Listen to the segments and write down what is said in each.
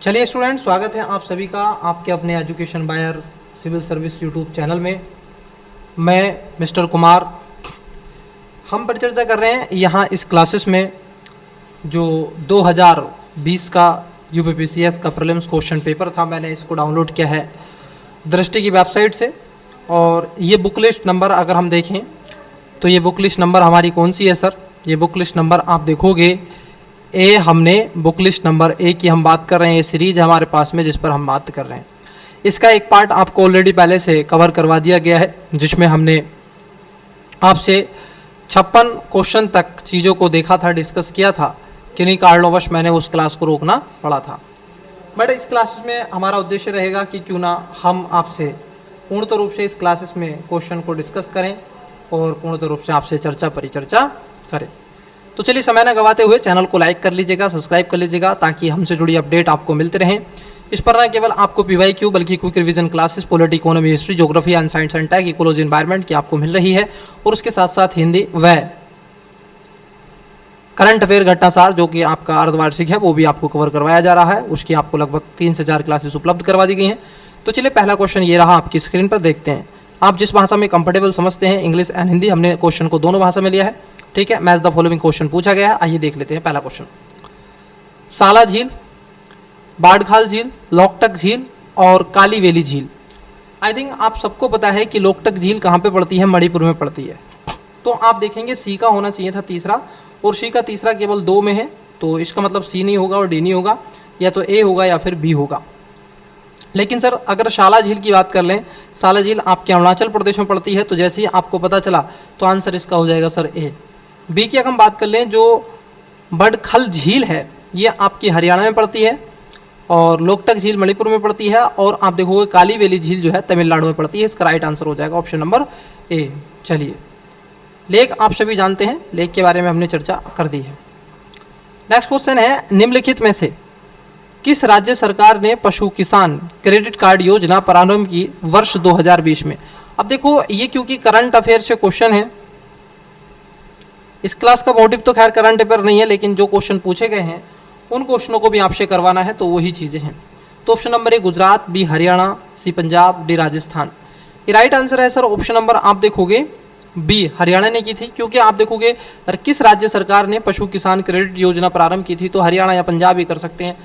चलिए स्टूडेंट, स्वागत है आप सभी का आपके अपने एजुकेशन बायर सिविल सर्विस यूट्यूब चैनल में। मैं मिस्टर कुमार। हम परिचर्चा कर रहे हैं यहाँ इस क्लासेस में जो 2020 का यूपीपीसीएस का प्रीलिम्स क्वेश्चन पेपर था। मैंने इसको डाउनलोड किया है दृष्टि की वेबसाइट से। और ये बुक लिस्ट नंबर अगर हम देखें तो ये बुक लिस्ट नंबर हमारी कौन सी है सर? ये बुक लिस्ट नंबर आप देखोगे ए, हमने बुक लिस्ट नंबर ए की हम बात कर रहे हैं। ये सीरीज है हमारे पास में जिस पर हम बात कर रहे हैं। इसका एक पार्ट आपको ऑलरेडी पहले से कवर करवा दिया गया है, जिसमें हमने आपसे 56 क्वेश्चन तक चीज़ों को देखा था, डिस्कस किया था। किन्हीं कारणोंवश मैंने उस क्लास को रोकना पड़ा था। बट इस क्लास में हमारा उद्देश्य रहेगा कि क्यों ना हम आपसे पूर्णतः रूप से इस क्लासेस में क्वेश्चन को डिस्कस करें और पूर्णतः रूप से आपसे चर्चा परिचर्चा करें। तो चलिए समय न गवाते हुए चैनल को लाइक कर लीजिएगा, सब्सक्राइब कर लीजिएगा, ताकि हमसे जुड़ी अपडेट आपको मिलते रहें। इस पर न केवल आपको पीवाईक्यू बल्कि quick revision classes polity, economy, history, geography and science and tech, ecology, environment की आपको मिल रही है। और उसके साथ साथ हिंदी व करंट अफेयर घटनासार जो कि आपका अर्धवार्षिक है वो भी आपको कवर करवाया जा रहा है। उसकी आपको लगभग 3 से 4 क्लासेस उपलब्ध करवा दी गई हैं। तो चलिए पहला क्वेश्चन ये रहा, आपकी स्क्रीन पर देखते हैं। आप जिस भाषा में कंफर्टेबल समझते हैं, इंग्लिश एंड हिंदी, हमने क्वेश्चन को दोनों भाषा में लिया है। ठीक है, मैच द फॉलोइंग क्वेश्चन पूछा गया है। आइए देख लेते हैं पहला क्वेश्चन। साला झील, बाड़खाल झील, लोकटक झील और कालीवेली झील। आई थिंक आप सबको पता है कि लोकटक झील कहाँ पे पड़ती है, मणिपुर में पड़ती है। तो आप देखेंगे सी का होना चाहिए था तीसरा, और सी का तीसरा केवल 2 में है, तो इसका मतलब सी नहीं होगा और डी नहीं होगा, या तो ए होगा या फिर बी होगा। लेकिन सर अगर साला झील की बात कर लें, साला झील आपके अरुणाचल प्रदेश में पड़ती है, तो जैसे ही आपको पता चला तो आंसर इसका हो जाएगा सर ए। बी की अगर हम बात कर लें, जो बड़खल झील है ये आपकी हरियाणा में पड़ती है, और लोकटक झील मणिपुर में पड़ती है, और आप देखोगे कालीवेली झील जो है तमिलनाडु में पड़ती है। इसका राइट आंसर हो जाएगा ऑप्शन नंबर ए। चलिए, लेक आप सभी जानते हैं, लेक के बारे में हमने चर्चा कर दी है। नेक्स्ट क्वेश्चन है, निम्नलिखित में से किस राज्य सरकार ने पशु किसान क्रेडिट कार्ड योजना प्रारंभ की वर्ष 2020 में? अब देखो ये क्योंकि करंट अफेयर से क्वेश्चन है, इस क्लास का मोटिव तो खैर करंट अफेयर नहीं है, लेकिन जो क्वेश्चन पूछे गए हैं उन क्वेश्चनों को भी आपसे करवाना है, तो वही चीज़ें हैं। तो option number A Gujarat, B Haryana, C Punjab, D Rajasthan. ये राइट आंसर है सर ऑप्शन नंबर आप देखोगे बी, हरियाणा ने की थी। क्योंकि आप देखोगे किस राज्य सरकार ने पशु किसान क्रेडिट योजना प्रारंभ की थी, तो हरियाणा या पंजाब ही कर सकते हैं।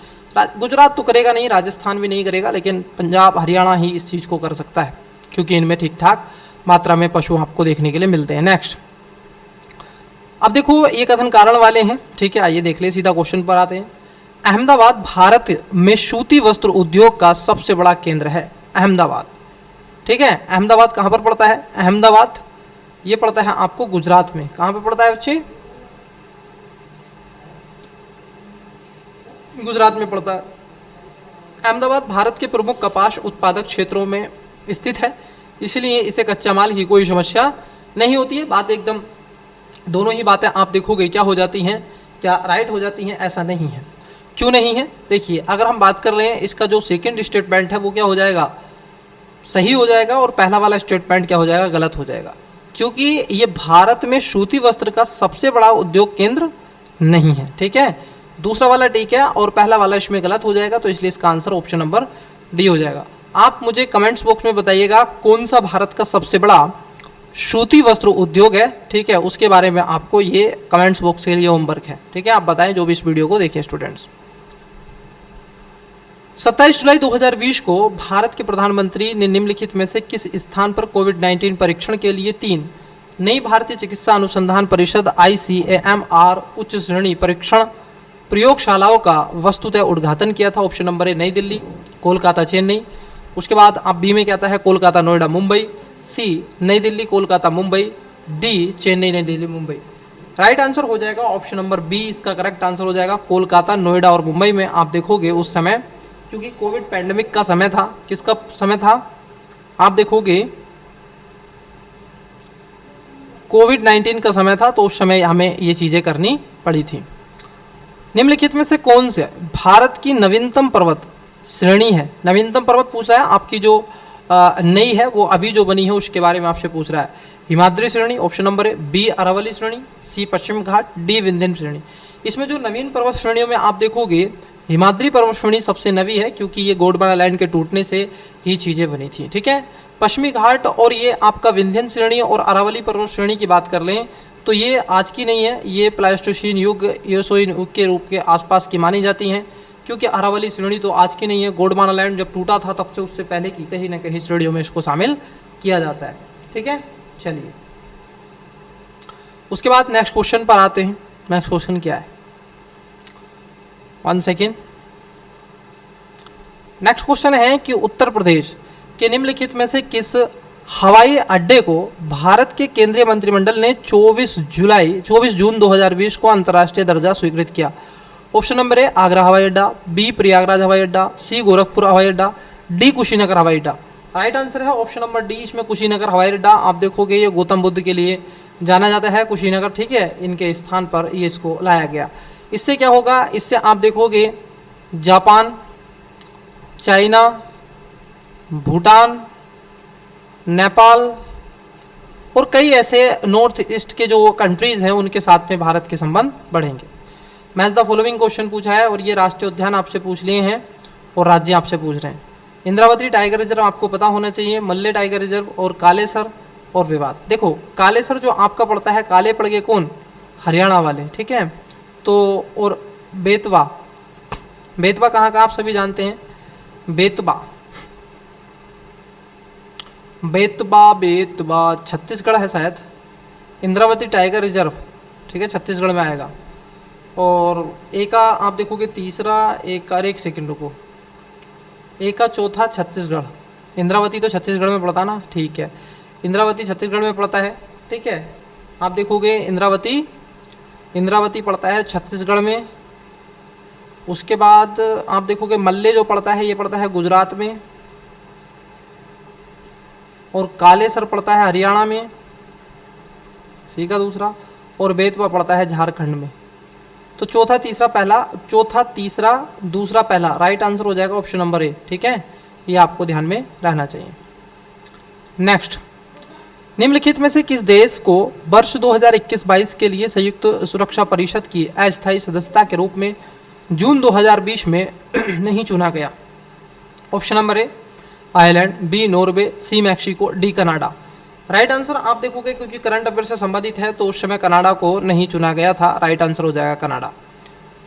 गुजरात तो करेगा नहीं, राजस्थान भी नहीं करेगा, लेकिन पंजाब हरियाणा ही इस चीज़ को कर सकता है, क्योंकि इनमें ठीक ठाक मात्रा में पशु आपको देखने के लिए मिलते हैं। नेक्स्ट, अब देखो ये कथन कारण वाले हैं। ठीक है, आइए देख ले, सीधा क्वेश्चन पर आते हैं। अहमदाबाद भारत में सूती वस्त्र उद्योग का सबसे बड़ा केंद्र है। अहमदाबाद, ठीक है, अहमदाबाद कहाँ पर पड़ता है? अहमदाबाद ये पड़ता है आपको गुजरात में। कहाँ पे पड़ता है बच्चे? गुजरात में पड़ता है। अहमदाबाद भारत के प्रमुख कपास उत्पादक क्षेत्रों में स्थित है, इसलिए इसे कच्चा माल की कोई समस्या नहीं होती है। बात एकदम, दोनों ही बातें आप देखोगे क्या हो जाती हैं, क्या राइट हो जाती हैं? ऐसा नहीं है। क्यों नहीं है? देखिए, अगर हम बात कर रहे हैं, इसका जो सेकंड स्टेटमेंट है वो क्या हो जाएगा, सही हो जाएगा, और पहला वाला स्टेटमेंट क्या हो जाएगा, गलत हो जाएगा। क्योंकि ये भारत में सूती वस्त्र का सबसे बड़ा उद्योग केंद्र नहीं है। ठीक है, दूसरा वाला ठीक है और पहला वाला इसमें गलत हो जाएगा, तो इसलिए इसका आंसर ऑप्शन नंबर डी हो जाएगा। आप मुझे कमेंट्स बॉक्स में बताइएगा कौन सा भारत का सबसे बड़ा सूती वस्त्र उद्योग है। ठीक है, उसके बारे में आपको ये कमेंट्स बॉक्स के लिए होमवर्क है। ठीक है, आप बताएं जो भी इस वीडियो को देखें स्टूडेंट्स। 27 जुलाई 2020 को भारत के प्रधानमंत्री ने निम्नलिखित में से किस स्थान पर कोविड-19 परीक्षण के लिए 3 नई भारतीय चिकित्सा अनुसंधान परिषद ICAMR उच्च श्रेणी परीक्षण प्रयोगशालाओं का वस्तुतः उद्घाटन किया था? ऑप्शन नंबर ए नई दिल्ली, कोलकाता, चेन्नई। उसके बाद आप बी में क्या आता है, कोलकाता, नोएडा, मुंबई। सी नई दिल्ली, कोलकाता, मुंबई। डी चेन्नई, नई दिल्ली, मुंबई। राइट आंसर हो जाएगा ऑप्शन नंबर बी, इसका करेक्ट आंसर हो जाएगा कोलकाता, नोएडा और मुंबई में। आप देखोगे उस समय, क्योंकि कोविड पैंडेमिक का समय था, किसका समय था, आप देखोगे कोविड-19 का समय था, तो उस समय हमें ये चीज़ें करनी पड़ी थी। निम्नलिखित में से कौन से भारत की नवीनतम पर्वत श्रेणी है? नवीनतम पर्वत पूछ रहा है, आपकी जो नई है वो अभी जो बनी है उसके बारे में आपसे पूछ रहा है। हिमाद्री श्रेणी option number A, B Aravalli श्रेणी, सी पश्चिम घाट, डी विंध्य श्रेणी। इसमें जो नवीन पर्वत श्रेणियों में आप देखोगे हिमाद्री पर्वतश्रेणी सबसे नवी है क्योंकि ये गोंडवाना लैंड के टूटने से ही चीज़ें बनी थी। ठीक है, पश्चिमी घाट और ये आपका विंध्यन श्रेणी और अरावली पर्वत श्रेणी की बात कर लें तो ये आज की नहीं है, ये प्लाइस्टोसीन युग एओसोइन युग के रूप के आसपास की मानी जाती हैं, क्योंकि अरावली श्रेणी तो आज की नहीं है। गोंडवाना लैंड जब टूटा था तब से उससे पहले की कहीं ना कहीं श्रेणियों में इसको शामिल किया जाता है। ठीक है, चलिए उसके बाद नेक्स्ट क्वेश्चन पर आते हैं। नेक्स्ट क्वेश्चन क्या है, 1 सेकेंड। नेक्स्ट क्वेश्चन है कि उत्तर प्रदेश के निम्नलिखित में से किस हवाई अड्डे को भारत के केंद्रीय मंत्रिमंडल ने 24 जून 2020 को अंतर्राष्ट्रीय दर्जा स्वीकृत किया। ऑप्शन नंबर ए आगरा हवाई अड्डा, बी प्रयागराज हवाई अड्डा, सी गोरखपुर हवाई अड्डा, डी कुशीनगर हवाई अड्डा। राइट आंसर है ऑप्शन नंबर डी, इसमें कुशीनगर हवाई अड्डा। आप देखोगे ये गौतम बुद्ध के लिए जाना जाता है कुशीनगर। ठीक है, इनके स्थान पर ये इसको लाया गया। इससे क्या होगा, इससे आप देखोगे जापान, चाइना, भूटान, नेपाल और कई ऐसे नॉर्थ ईस्ट के जो कंट्रीज़ हैं उनके साथ में भारत के संबंध बढ़ेंगे। मैच द फॉलोइंग क्वेश्चन पूछा है और ये राष्ट्रीय उद्यान आपसे पूछ लिए हैं और राज्य आपसे पूछ रहे हैं। इंद्रावती टाइगर रिजर्व आपको पता होना चाहिए, मल्ले टाइगर रिजर्व और कालेसर और विवाद। देखो कालेसर जो आपका पड़ता है, काले पड़ गए कौन, हरियाणा वाले। ठीक है, तो और बेतवा, बेतवा कहाँ का आप सभी जानते हैं, बेतवा छत्तीसगढ़ है शायद। इंद्रावती टाइगर रिजर्व, ठीक है, छत्तीसगढ़ में आएगा। और एक का आप देखोगे तीसरा, एक का, एक सेकंड रुको, एक का चौथा छत्तीसगढ़। इंद्रावती तो छत्तीसगढ़ में पड़ता ना, ठीक है, इंद्रावती छत्तीसगढ़ में पड़ता है। ठीक है, आप देखोगे इंद्रावती पड़ता है छत्तीसगढ़ में। उसके बाद आप देखोगे मल्ले जो पड़ता है ये पड़ता है गुजरात में, और कालेसर पड़ता है हरियाणा में, ठीक है दूसरा, और बेतवा पड़ता है झारखंड में। तो चौथा तीसरा दूसरा पहला राइट आंसर हो जाएगा ऑप्शन नंबर ए। ठीक है, ये आपको ध्यान में रहना चाहिए। नेक्स्ट, निम्नलिखित में से किस देश को वर्ष 2021-22 के लिए संयुक्त सुरक्षा परिषद की अस्थायी सदस्यता के रूप में जून 2020 में नहीं चुना गया। Option number A Ireland, B Norway, C Mexico, D Canada. Right answer आप देखोगे क्योंकि करंट अफेयर से संबंधित है तो उस समय कनाडा को नहीं चुना गया था। राइट आंसर हो जाएगा कनाडा।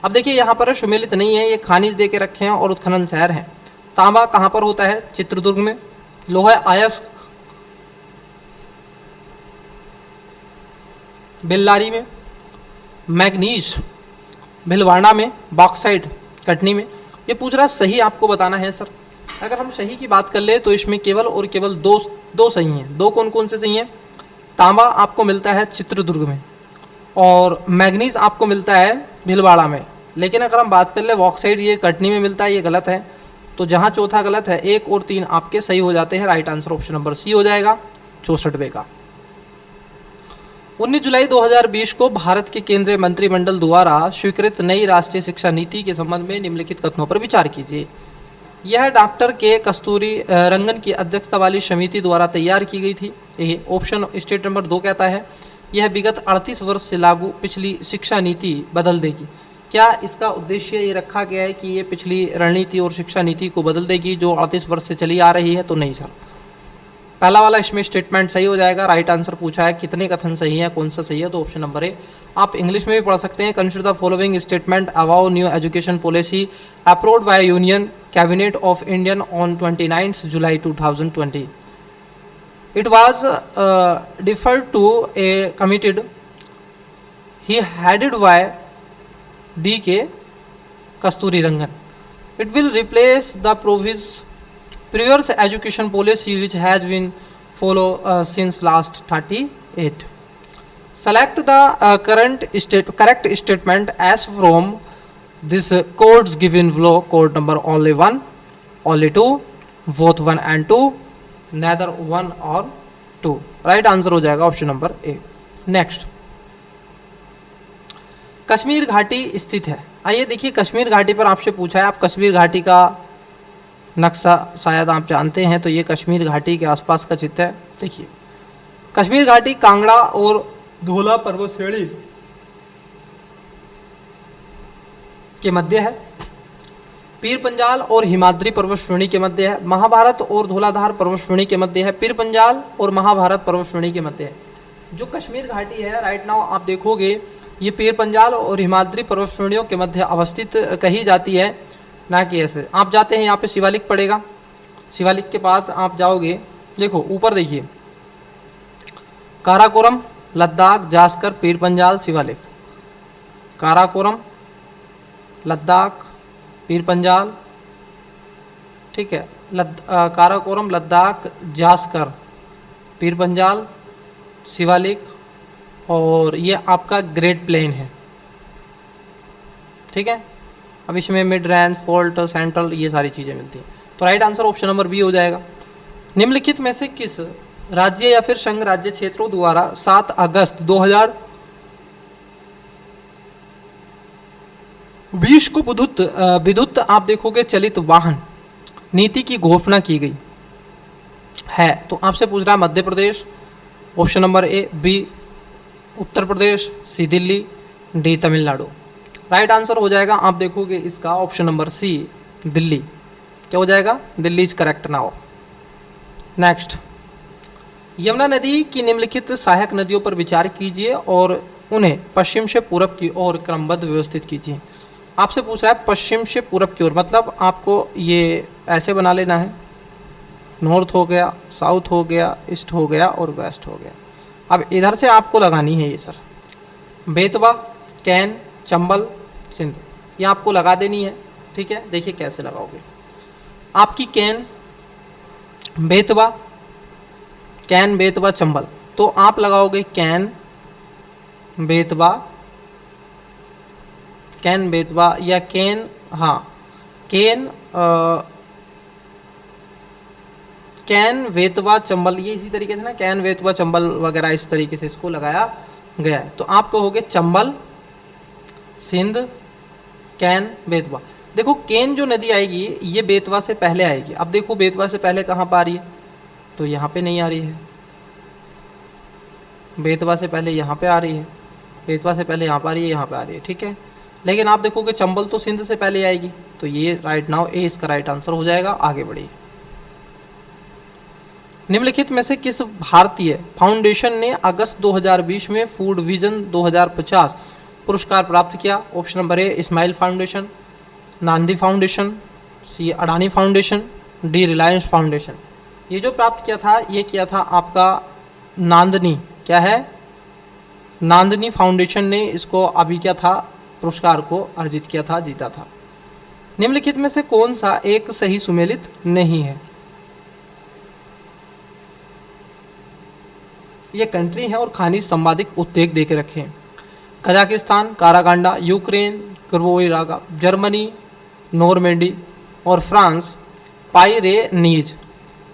अब देखिए यहाँ पर सुमेलित नहीं है, ये खनिज दे के रखे हैं और उत्खनन शहर हैं। तांबा कहाँ पर होता है, चित्रदुर्ग में। लोहा अयस्क बेल्लारी में। मैग्नीज भिलवाड़ा में। बॉक्साइट कटनी में। ये पूछ रहा है सही आपको बताना है सर। अगर हम सही की बात कर ले तो इसमें केवल और केवल दो सही हैं। दो कौन कौन से सही हैं, तांबा आपको मिलता है चित्रदुर्ग में और मैग्नीज आपको मिलता है भीलवाड़ा में। लेकिन अगर हम बात कर ले बॉक्साइट ये कटनी में मिलता है, ये गलत है। तो जहाँ चौथा गलत है, 1 और 3 आपके सही हो जाते हैं। Right answer option number C हो जाएगा 64वें का। 19 जुलाई 2020 को भारत के केंद्रीय मंत्रिमंडल द्वारा स्वीकृत नई राष्ट्रीय शिक्षा नीति के संबंध में निम्नलिखित कथनों पर विचार कीजिए। यह डॉक्टर के कस्तूरी रंगन की अध्यक्षता वाली समिति द्वारा तैयार की गई थी। ये ऑप्शन स्टेट नंबर 2 कहता है यह विगत 38 वर्ष से लागू पिछली शिक्षा नीति बदल देगी। क्या इसका उद्देश्य ये रखा गया है कि ये पिछली रणनीति और शिक्षा नीति को बदल देगी जो 38 वर्ष से चली आ रही है? तो नहीं सर, पहला वाला इसमें स्टेटमेंट सही हो जाएगा। राइट आंसर पूछा है कितने कथन सही है, कौन सा सही है, तो ऑप्शन नंबर ए। आप इंग्लिश में भी पढ़ सकते हैं। Consider the following statement about new education policy approved by union cabinet of Indian on 29 July 2020। It was deferred to a committee he headed by D.K. Kasturirangan. It will replace the previous education policy which has been followed since last 38. Select the correct statement as from this codes given below. Code number only 1, only 2, both 1 and 2, neither 1 और 2। Right answer हो जाएगा option number ए। Next, Kashmir घाटी स्थित है। आइए देखिए कश्मीर घाटी पर आपसे पूछा है, आप कश्मीर घाटी का नक्शा शायद आप जानते हैं, तो ये कश्मीर घाटी के आसपास का चित्र है। देखिए कश्मीर घाटी कांगड़ा और धोला पर्वत श्रेणी के मध्य है। पीर पंजाल और हिमाद्री पर्वत श्रेणी के मध्य है, महाभारत और धौलाधार पर्वत श्रेणी के मध्य है, पीर पंजाल और महाभारत पर्वत श्रेणी के मध्य है। जो कश्मीर घाटी है राइट नाउ आप देखोगे ये पीर पंजाल और हिमाद्री पर्वत श्रेणियों के मध्य अवस्थित कही जाती है, ना कि ऐसे। आप जाते हैं यहाँ पे शिवालिक पड़ेगा, शिवालिक के बाद आप जाओगे, देखो ऊपर देखिए काराकोरम, लद्दाख, जास्कर, पीर पंजाल, शिवालिक, काराकोरम, लद्दाख, पीर पंजाल, ठीक है, काराकोरम, लद्दाख, जास्कर, पीर पंजाल, शिवालिक, और ये आपका ग्रेट प्लेन है, ठीक है। अब इसमें मिड रेंज, फोल्ट, सेंट्रल, ये सारी चीज़ें मिलती हैं। तो right answer option number B हो जाएगा। निम्नलिखित में से किस राज्य या फिर संघ राज्य क्षेत्रों द्वारा 7 अगस्त 2020 को विद्युत आप देखोगे चलित वाहन नीति की घोषणा की गई है? तो आपसे पूछ रहा है Madhya Pradesh, option number A, B Uttar Pradesh, C Delhi, D Tamil Nadu. Right answer हो जाएगा आप देखोगे इसका ऑप्शन नंबर सी, दिल्ली। क्या हो जाएगा? Delhi is correct now. Next, Yamuna नदी की निम्नलिखित सहायक नदियों पर विचार कीजिए और उन्हें पश्चिम से पूरब की ओर क्रमबद्ध व्यवस्थित कीजिए। आपसे पूछ रहा है पश्चिम से पूरब की ओर, मतलब आपको ये ऐसे बना लेना है, नॉर्थ हो गया, साउथ हो गया, ईस्ट हो गया और वेस्ट हो गया। अब इधर से आपको लगानी है ये सर, बेतवा, कैन, चंबल, सिंध, ये आपको लगा देनी है, ठीक है। देखिए कैसे लगाओगे। आपकी कैन, बेतवा, कैन, बेतवा, चंबल, तो आप लगाओगे कैन, बेतवा, कैन, बेतवा या कैन, हाँ कैन, कैन, वेतवा, चंबल, ये इसी तरीके से ना, कैन, वेतवा, चंबल वगैरह इस तरीके से इसको लगाया गया है। तो आप कहोगे चंबल, सिंध, कैन, बेतवा। देखो कैन जो नदी आएगी ये बेतवा से पहले आएगी। अब देखो बेतवा से पहले कहाँ पर आ रही है, तो यहाँ पे नहीं आ रही है। बेतवा से पहले यहाँ पे आ रही है, बेतवा से पहले यहाँ पर आ रही है, यहाँ पे आ रही है, ठीक है। लेकिन आप देखोगे चंबल तो सिंध से पहले आएगी, तो ये राइट नाउ ए इसका राइट आंसर हो जाएगा। आगे बढ़िए। निम्नलिखित में से किस भारतीय फाउंडेशन ने अगस्त 2020 में फूड विजन 2050 पुरस्कार प्राप्त किया? Option number A, Ismail foundation, Nandi foundation, C Adani foundation, D Reliance foundation. ये जो प्राप्त किया था ये किया था आपका नांदनी, क्या है, नांदनी फाउंडेशन ने इसको अभी क्या था, पुरस्कार को अर्जित किया था, जीता था। निम्नलिखित में से कौन सा एक सही सुमेलित नहीं है? ये कंट्री है और खनिज संवादिक उद्योग दे के रखे हैं। Kazakhstan, Karaganda, Ukraine, Croatia, Germany, Normandy और फ्रांस, पाइरेनीज।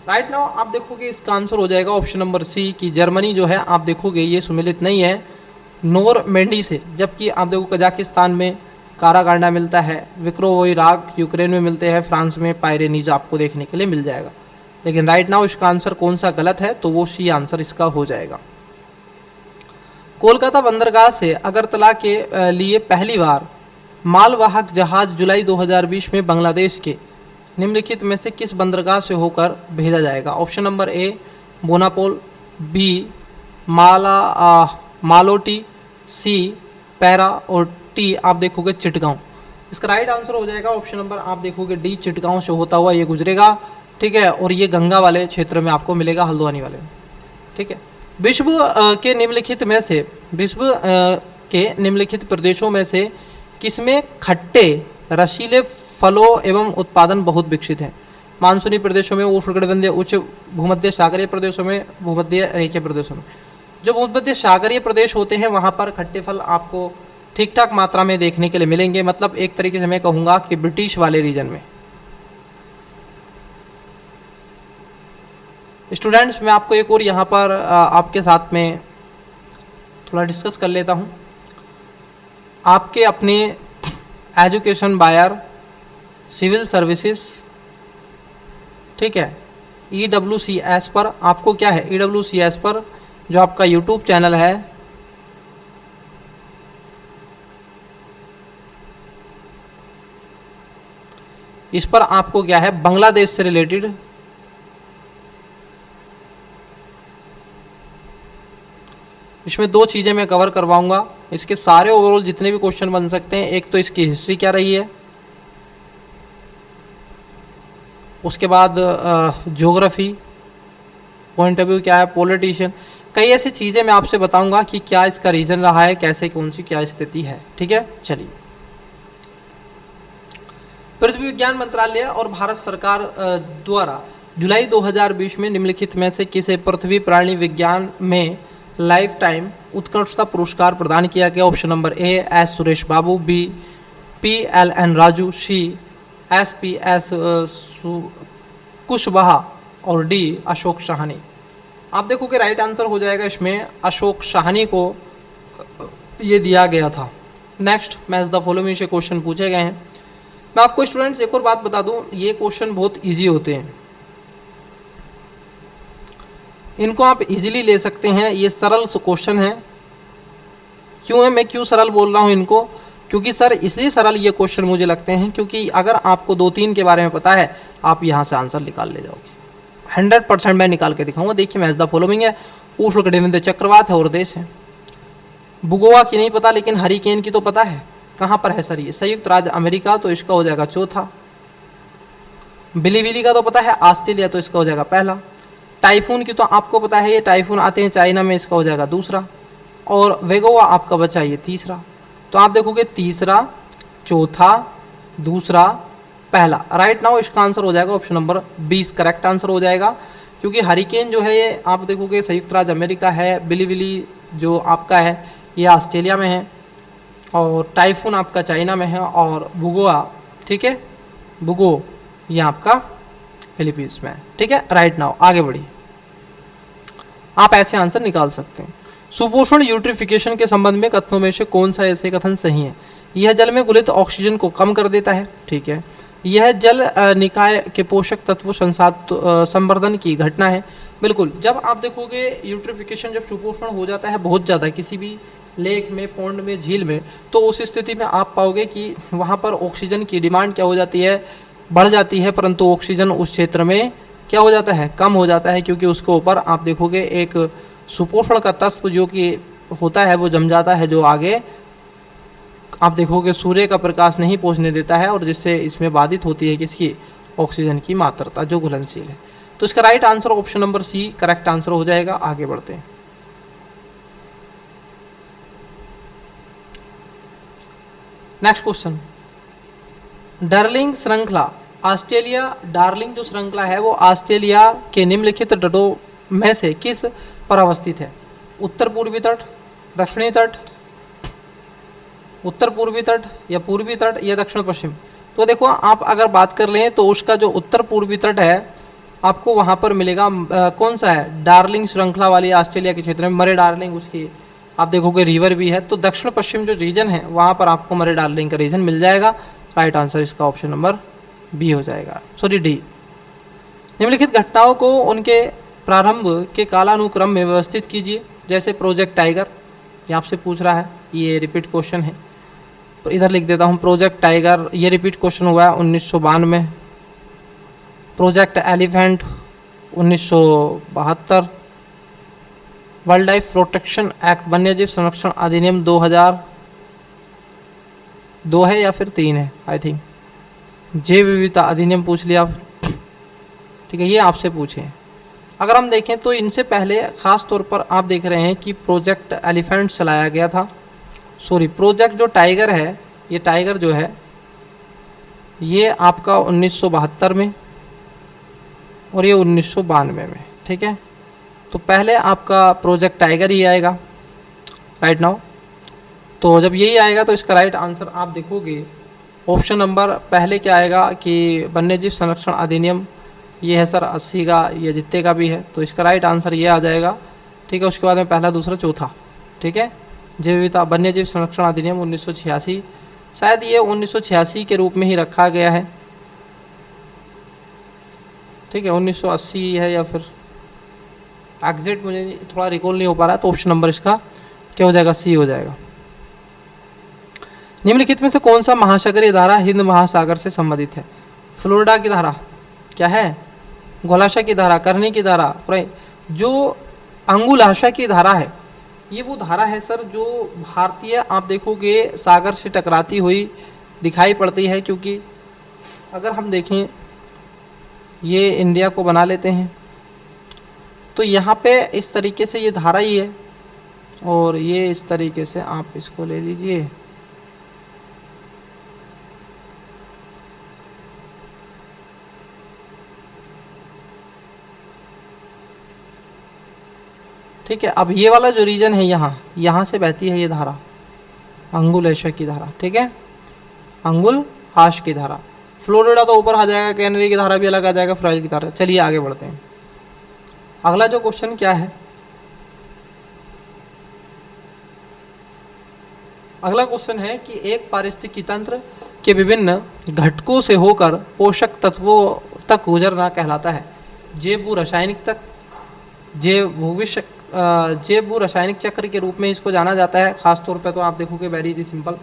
राइट नाउ आप देखोगे इसका आंसर हो जाएगा ऑप्शन नंबर सी की जर्मनी जो है आप देखोगे ये सुमेलित नहीं है नॉर्मेंडी से, जबकि आप देखो कजाकिस्तान में काराकांडा मिलता है, विक्रोएशिया यूक्रेन में मिलते हैं, फ्रांस में पाइरेनीज आपको देखने के लिए मिल जाएगा। लेकिन राइट नाउ इसका आंसर कौन सा गलत है, तो वो सी आंसर इसका हो जाएगा। कोलकाता बंदरगाह से अगरतला के लिए पहली बार मालवाहक जहाज जुलाई 2020 में बांग्लादेश के निम्नलिखित में से किस बंदरगाह से होकर भेजा जाएगा? Option number A, Benapole, B मालोटी, सी पैरा और टी आप देखोगे चिटगांव। इसका राइट आंसर हो जाएगा ऑप्शन नंबर आप देखोगे डी, चिटगांव से होता हुआ ये गुजरेगा, ठीक है। और ये गंगा वाले क्षेत्र में आपको मिलेगा, हल्द्वानी वाले में, ठीक है। विश्व के निम्नलिखित प्रदेशों में से किसमें खट्टे रसीले फलों एवं उत्पादन बहुत विकसित हैं? मानसूनी प्रदेशों में, उष्णकटिबंधीय उच्च भूमध्य सागरीय प्रदेशों में, भूमध्य रेखीय प्रदेशों में। जो भूमध्य सागरीय प्रदेश होते हैं वहाँ पर खट्टे फल आपको ठीक ठाक मात्रा में देखने के लिए मिलेंगे, मतलब एक तरीके से मैं कहूँगा कि ब्रिटिश वाले रीजन में। स्टूडेंट्स मैं आपको एक और यहाँ पर आपके साथ में थोड़ा डिस्कस कर लेता हूँ। आपके अपने एजुकेशन बायर, सिविल सर्विसेज, ठीक है, EWCS पर आपको क्या है, EWCS पर जो आपका यूट्यूब चैनल है इस पर आपको क्या है, बांग्लादेश से रिलेटेड इसमें 2 चीज़ें मैं कवर करवाऊंगा। इसके सारे ओवरऑल जितने भी क्वेश्चन बन सकते हैं, एक तो इसकी हिस्ट्री क्या रही है, उसके बाद ज्योग्राफी पॉइंट ऑफ व्यू क्या है, पॉलिटिशियन, कई ऐसी चीज़ें मैं आपसे बताऊंगा कि क्या इसका रीज़न रहा है, कैसे कौन सी क्या स्थिति है। ठीक है, चलिए। पृथ्वी विज्ञान मंत्रालय और भारत सरकार द्वारा जुलाई 2020 में निम्नलिखित में से किसे पृथ्वी प्राणी विज्ञान में लाइफ टाइम उत्कृष्टता पुरस्कार प्रदान किया गया? Option number A S Suresh Babu, B PLN Raju, C SPS Kushwaha और डी अशोक शाहनी। आप देखो कि राइट आंसर हो जाएगा इसमें अशोक शाहनी को ये दिया गया था। नेक्स्ट, मैच द फॉलोइंग से क्वेश्चन पूछे गए हैं। मैं आपको स्टूडेंट्स एक और बात बता दूं, ये क्वेश्चन बहुत इजी होते हैं, इनको आप इजीली ले सकते हैं, ये सरल क्वेश्चन है। क्यों है, मैं क्यों सरल बोल रहा हूँ इनको, क्योंकि सर इसलिए सरल ये क्वेश्चन मुझे लगते हैं क्योंकि अगर आपको 2-3 के बारे में पता है, आप यहाँ से आंसर निकाल ले जाओगे। 100% मैं निकाल के दिखाऊंगा। देखिए, मैच द फॉलोइंग है, उष्णकटिबंधीय चक्रवात है और देश है। बुगोवा की नहीं पता, लेकिन हरिकेन की तो पता है। कहाँ पर है सर ये? संयुक्त राज्य अमेरिका, तो इसका हो जाएगा चौथा। बिलीबिली का तो पता है, ऑस्ट्रेलिया, तो इसका हो जाएगा पहला। टाइफून की तो आपको पता है, ये टाइफून आते हैं चाइना में, इसका हो जाएगा दूसरा। और वेगोवा आपका बचा ये तीसरा। तो आप देखोगे तीसरा, चौथा, दूसरा, पहला। राइट नाउ इसका आंसर हो जाएगा ऑप्शन नंबर 20 करेक्ट आंसर हो जाएगा, क्योंकि हरिकेन जो है ये आप देखोगे संयुक्त राज्य अमेरिका है, बिलीबिली जो आपका है ये ऑस्ट्रेलिया में है, और टाइफून आपका चाइना में है, और बुगोआ, ठीक है, बुगो ये आपका फिलीपींस में है। ठीक है, राइट नाउ आगे बढ़िए, आप ऐसे आंसर निकाल सकते हैं। सुपोषण यूट्रिफिकेशन के संबंध में कथनों में से कौन सा ऐसे कथन सही है? यह जल में घुलित ऑक्सीजन को कम कर देता है, ठीक है। यह जल निकाय के पोषक तत्व संवर्धन की घटना है, बिल्कुल। जब आप देखोगे यूट्रिफिकेशन, जब सुपोषण हो जाता है बहुत ज़्यादा किसी भी लेक में, पौंड में, झील में, तो उस स्थिति में आप पाओगे कि वहाँ पर ऑक्सीजन की डिमांड क्या हो जाती है, बढ़ जाती है, परंतु ऑक्सीजन उस क्षेत्र में क्या हो जाता है, कम हो जाता है, क्योंकि उसके ऊपर आप देखोगे एक सुपोषण का तत्व जो कि होता है वो जम जाता है, जो आगे आप देखोगे सूर्य का प्रकाश नहीं पहुंचने देता है, और जिससे इसमें बाधित होती है किसकी, ऑक्सीजन की मात्रा जो घुलनशील है। तो इसका right answer option number C correct answer हो जाएगा। आगे बढ़ते हैं। नेक्स्ट क्वेश्चन, डार्लिंग श्रृंखला ऑस्ट्रेलिया, डार्लिंग जो श्रृंखला है वो ऑस्ट्रेलिया के निम्नलिखित तटों में से किस पर अवस्थित है? उत्तर पूर्वी तट, दक्षिणी तट, उत्तर पूर्वी तट या पूर्वी तट या दक्षिण पश्चिम? तो देखो, आप अगर बात कर लें तो उसका जो उत्तर पूर्वी तट है आपको वहाँ पर मिलेगा, कौन सा है, डार्लिंग श्रृंखला वाली ऑस्ट्रेलिया के क्षेत्र में, मरे डार्लिंग उसकी आप देखोगे रिवर भी है। तो दक्षिण पश्चिम जो रीजन है वहाँ पर आपको मरे डार्लिंग का रीजन मिल जाएगा। राइट आंसर इसका ऑप्शन नंबर बी हो जाएगा, सॉरी डी। निम्नलिखित घटनाओं को उनके प्रारंभ के कालानुक्रम में व्यवस्थित कीजिए। जैसे प्रोजेक्ट टाइगर, ये आपसे पूछ रहा है, ये रिपीट क्वेश्चन है, तो इधर लिख देता हूँ प्रोजेक्ट टाइगर, ये रिपीट क्वेश्चन हुआ है 1992। Project elephant 1972। Wild life protection act, वन्यजीव संरक्षण अधिनियम 2002 है या फिर 3 है, आई थिंक। जैव विविधता अधिनियम पूछ लिया, ठीक है, ये आपसे पूछे। अगर हम देखें तो इनसे पहले ख़ास तौर पर आप देख रहे हैं कि प्रोजेक्ट एलिफेंट चलाया गया था, सॉरी प्रोजेक्ट जो टाइगर है, ये टाइगर जो है ये आपका 1972 में और ये 1992 में, ठीक है। तो पहले आपका प्रोजेक्ट टाइगर ही आएगा राइट नाउ। तो जब यही आएगा तो इसका राइट आंसर आप देखोगे ऑप्शन नंबर पहले क्या आएगा कि वन्यजीव संरक्षण अधिनियम, ये है सर 80 का, ये जितने का भी है, तो इसका राइट आंसर ये आ जाएगा, ठीक है। उसके बाद में पहला, दूसरा, चौथा, ठीक है। जैव विविधता वन्यजीव संरक्षण अधिनियम 1986, शायद ये 1986 के रूप में ही रखा गया है, ठीक है। 1980 है या फिर एग्जैक्ट मुझे थोड़ा रिकॉल नहीं हो पा रहा है, तो ऑप्शन नंबर इसका क्या हो जाएगा, सी हो जाएगा। निम्नलिखित में से कौन सा महासागरीय धारा हिंद महासागर से संबंधित है? फ्लोरिडा की धारा क्या है, गोलाशय की धारा, करनी की धारा, जो अंगुलाशय की धारा है, ये वो धारा है सर जो भारतीय आप देखोगे सागर से टकराती हुई दिखाई पड़ती है, क्योंकि अगर हम देखें ये इंडिया को बना लेते हैं तो यहाँ पे इस तरीके से ये धारा ही है, और ये इस तरीके से आप इसको ले लीजिए, ठीक है। अब ये वाला जो रीजन है यहाँ से बहती है ये धारा, अंगुलेशय की धारा, ठीक है, अंगुल हाश की धारा। फ्लोरिडा तो ऊपर आ जाएगा, कैनरी की धारा भी अलग आ जाएगा, फ्राइल की धारा। चलिए आगे बढ़ते हैं। अगला जो क्वेश्चन क्या है, अगला क्वेश्चन है कि एक पारिस्थितिकी तंत्र के विभिन्न घटकों से होकर पोषक तत्वों तक गुजरना कहलाता है जैव रासायनिक तक, जैव रासायनिक चक्र के रूप में इसको जाना जाता है। खासतौर पे तो आप देखोगे वेरी इजी सिंपल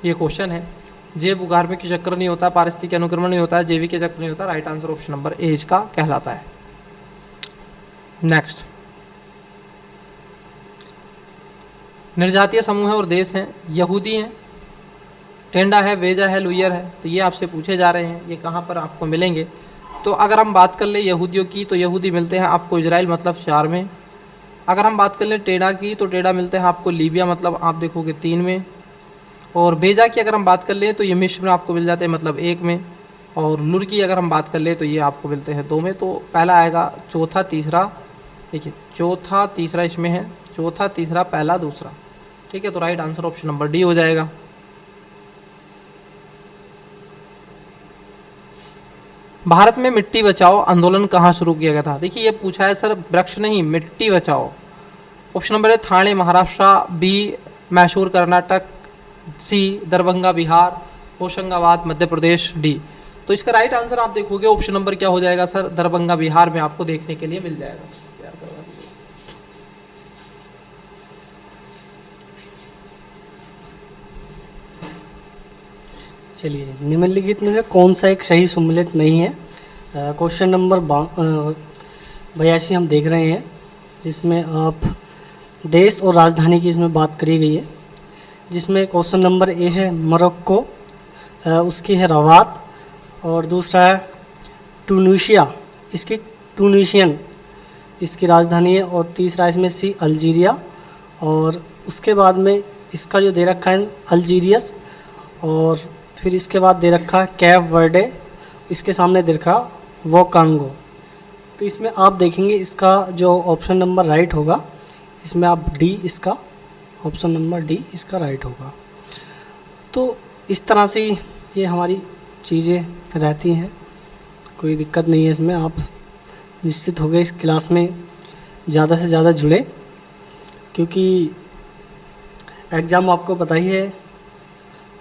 ये क्वेश्चन है, जैव उगार्मिक चक्र नहीं होता, पारिस्थितिक अनुक्रमण नहीं होता, जैविक चक्र नहीं होता। Right answer option number A इसका कहलाता है। नेक्स्ट, निर्जातीय समूह है और देश हैं, यहूदी हैं, टेंडा है, वेजा है, लुयर है। तो ये आपसे पूछे जा रहे हैं, ये कहाँ पर आपको मिलेंगे। तो अगर हम बात कर ले यहूदियों की तो यहूदी मिलते हैं आपको इजराइल मतलब 4 में। अगर हम बात कर लें टेडा की तो टेडा मिलते हैं आपको लीबिया मतलब आप देखोगे 3 में। और बेजा की अगर हम बात कर लें तो ये मिस्र में आपको मिल जाते हैं मतलब 1 में। और लुर की अगर हम बात कर लें तो ये आपको मिलते हैं 2 में। तो पहला आएगा, चौथा तीसरा, देखिए चौथा तीसरा इसमें है, चौथा तीसरा पहला दूसरा, ठीक है। तो right answer option number D हो जाएगा। भारत में मिट्टी बचाओ आंदोलन कहाँ शुरू किया गया था। देखिए ये पूछा है सर, वृक्ष नहीं मिट्टी बचाओ। ऑप्शन नंबर है थाने महाराष्ट्र, बी मैसूर कर्नाटक, सी दरभंगा बिहार, होशंगाबाद मध्य प्रदेश, डी। तो इसका राइट आंसर आप देखोगे ऑप्शन नंबर क्या हो जाएगा सर, दरभंगा बिहार में आपको देखने के लिए मिल जाएगा। चलिए, निम्नलिखित में से कौन सा एक सही सम्मिलित नहीं है। क्वेश्चन नंबर 82 हम देख रहे हैं, जिसमें आप देश और राजधानी की इसमें बात करी गई है, जिसमें क्वेश्चन नंबर ए है मोरक्को, उसकी है रवात, और दूसरा है ट्यूनीशिया, इसकी ट्यूनीशियन इसकी राजधानी है, और तीसरा इसमें सी अल्जीरिया, और उसके बाद में इसका जो दे रखा है अल्जीरियस, और फिर इसके बाद दे रखा है कैप वर्डे, इसके सामने दे रखा वो कांगो। तो इसमें आप देखेंगे इसका जो ऑप्शन नंबर राइट होगा, इसमें आप डी, इसका ऑप्शन नंबर डी इसका राइट होगा। तो इस तरह से ये हमारी चीज़ें रहती हैं, कोई दिक्कत नहीं है इसमें। आप निश्चित हो गए इस क्लास में ज़्यादा से ज़्यादा जुड़े, क्योंकि एग्ज़ाम आपको पता ही है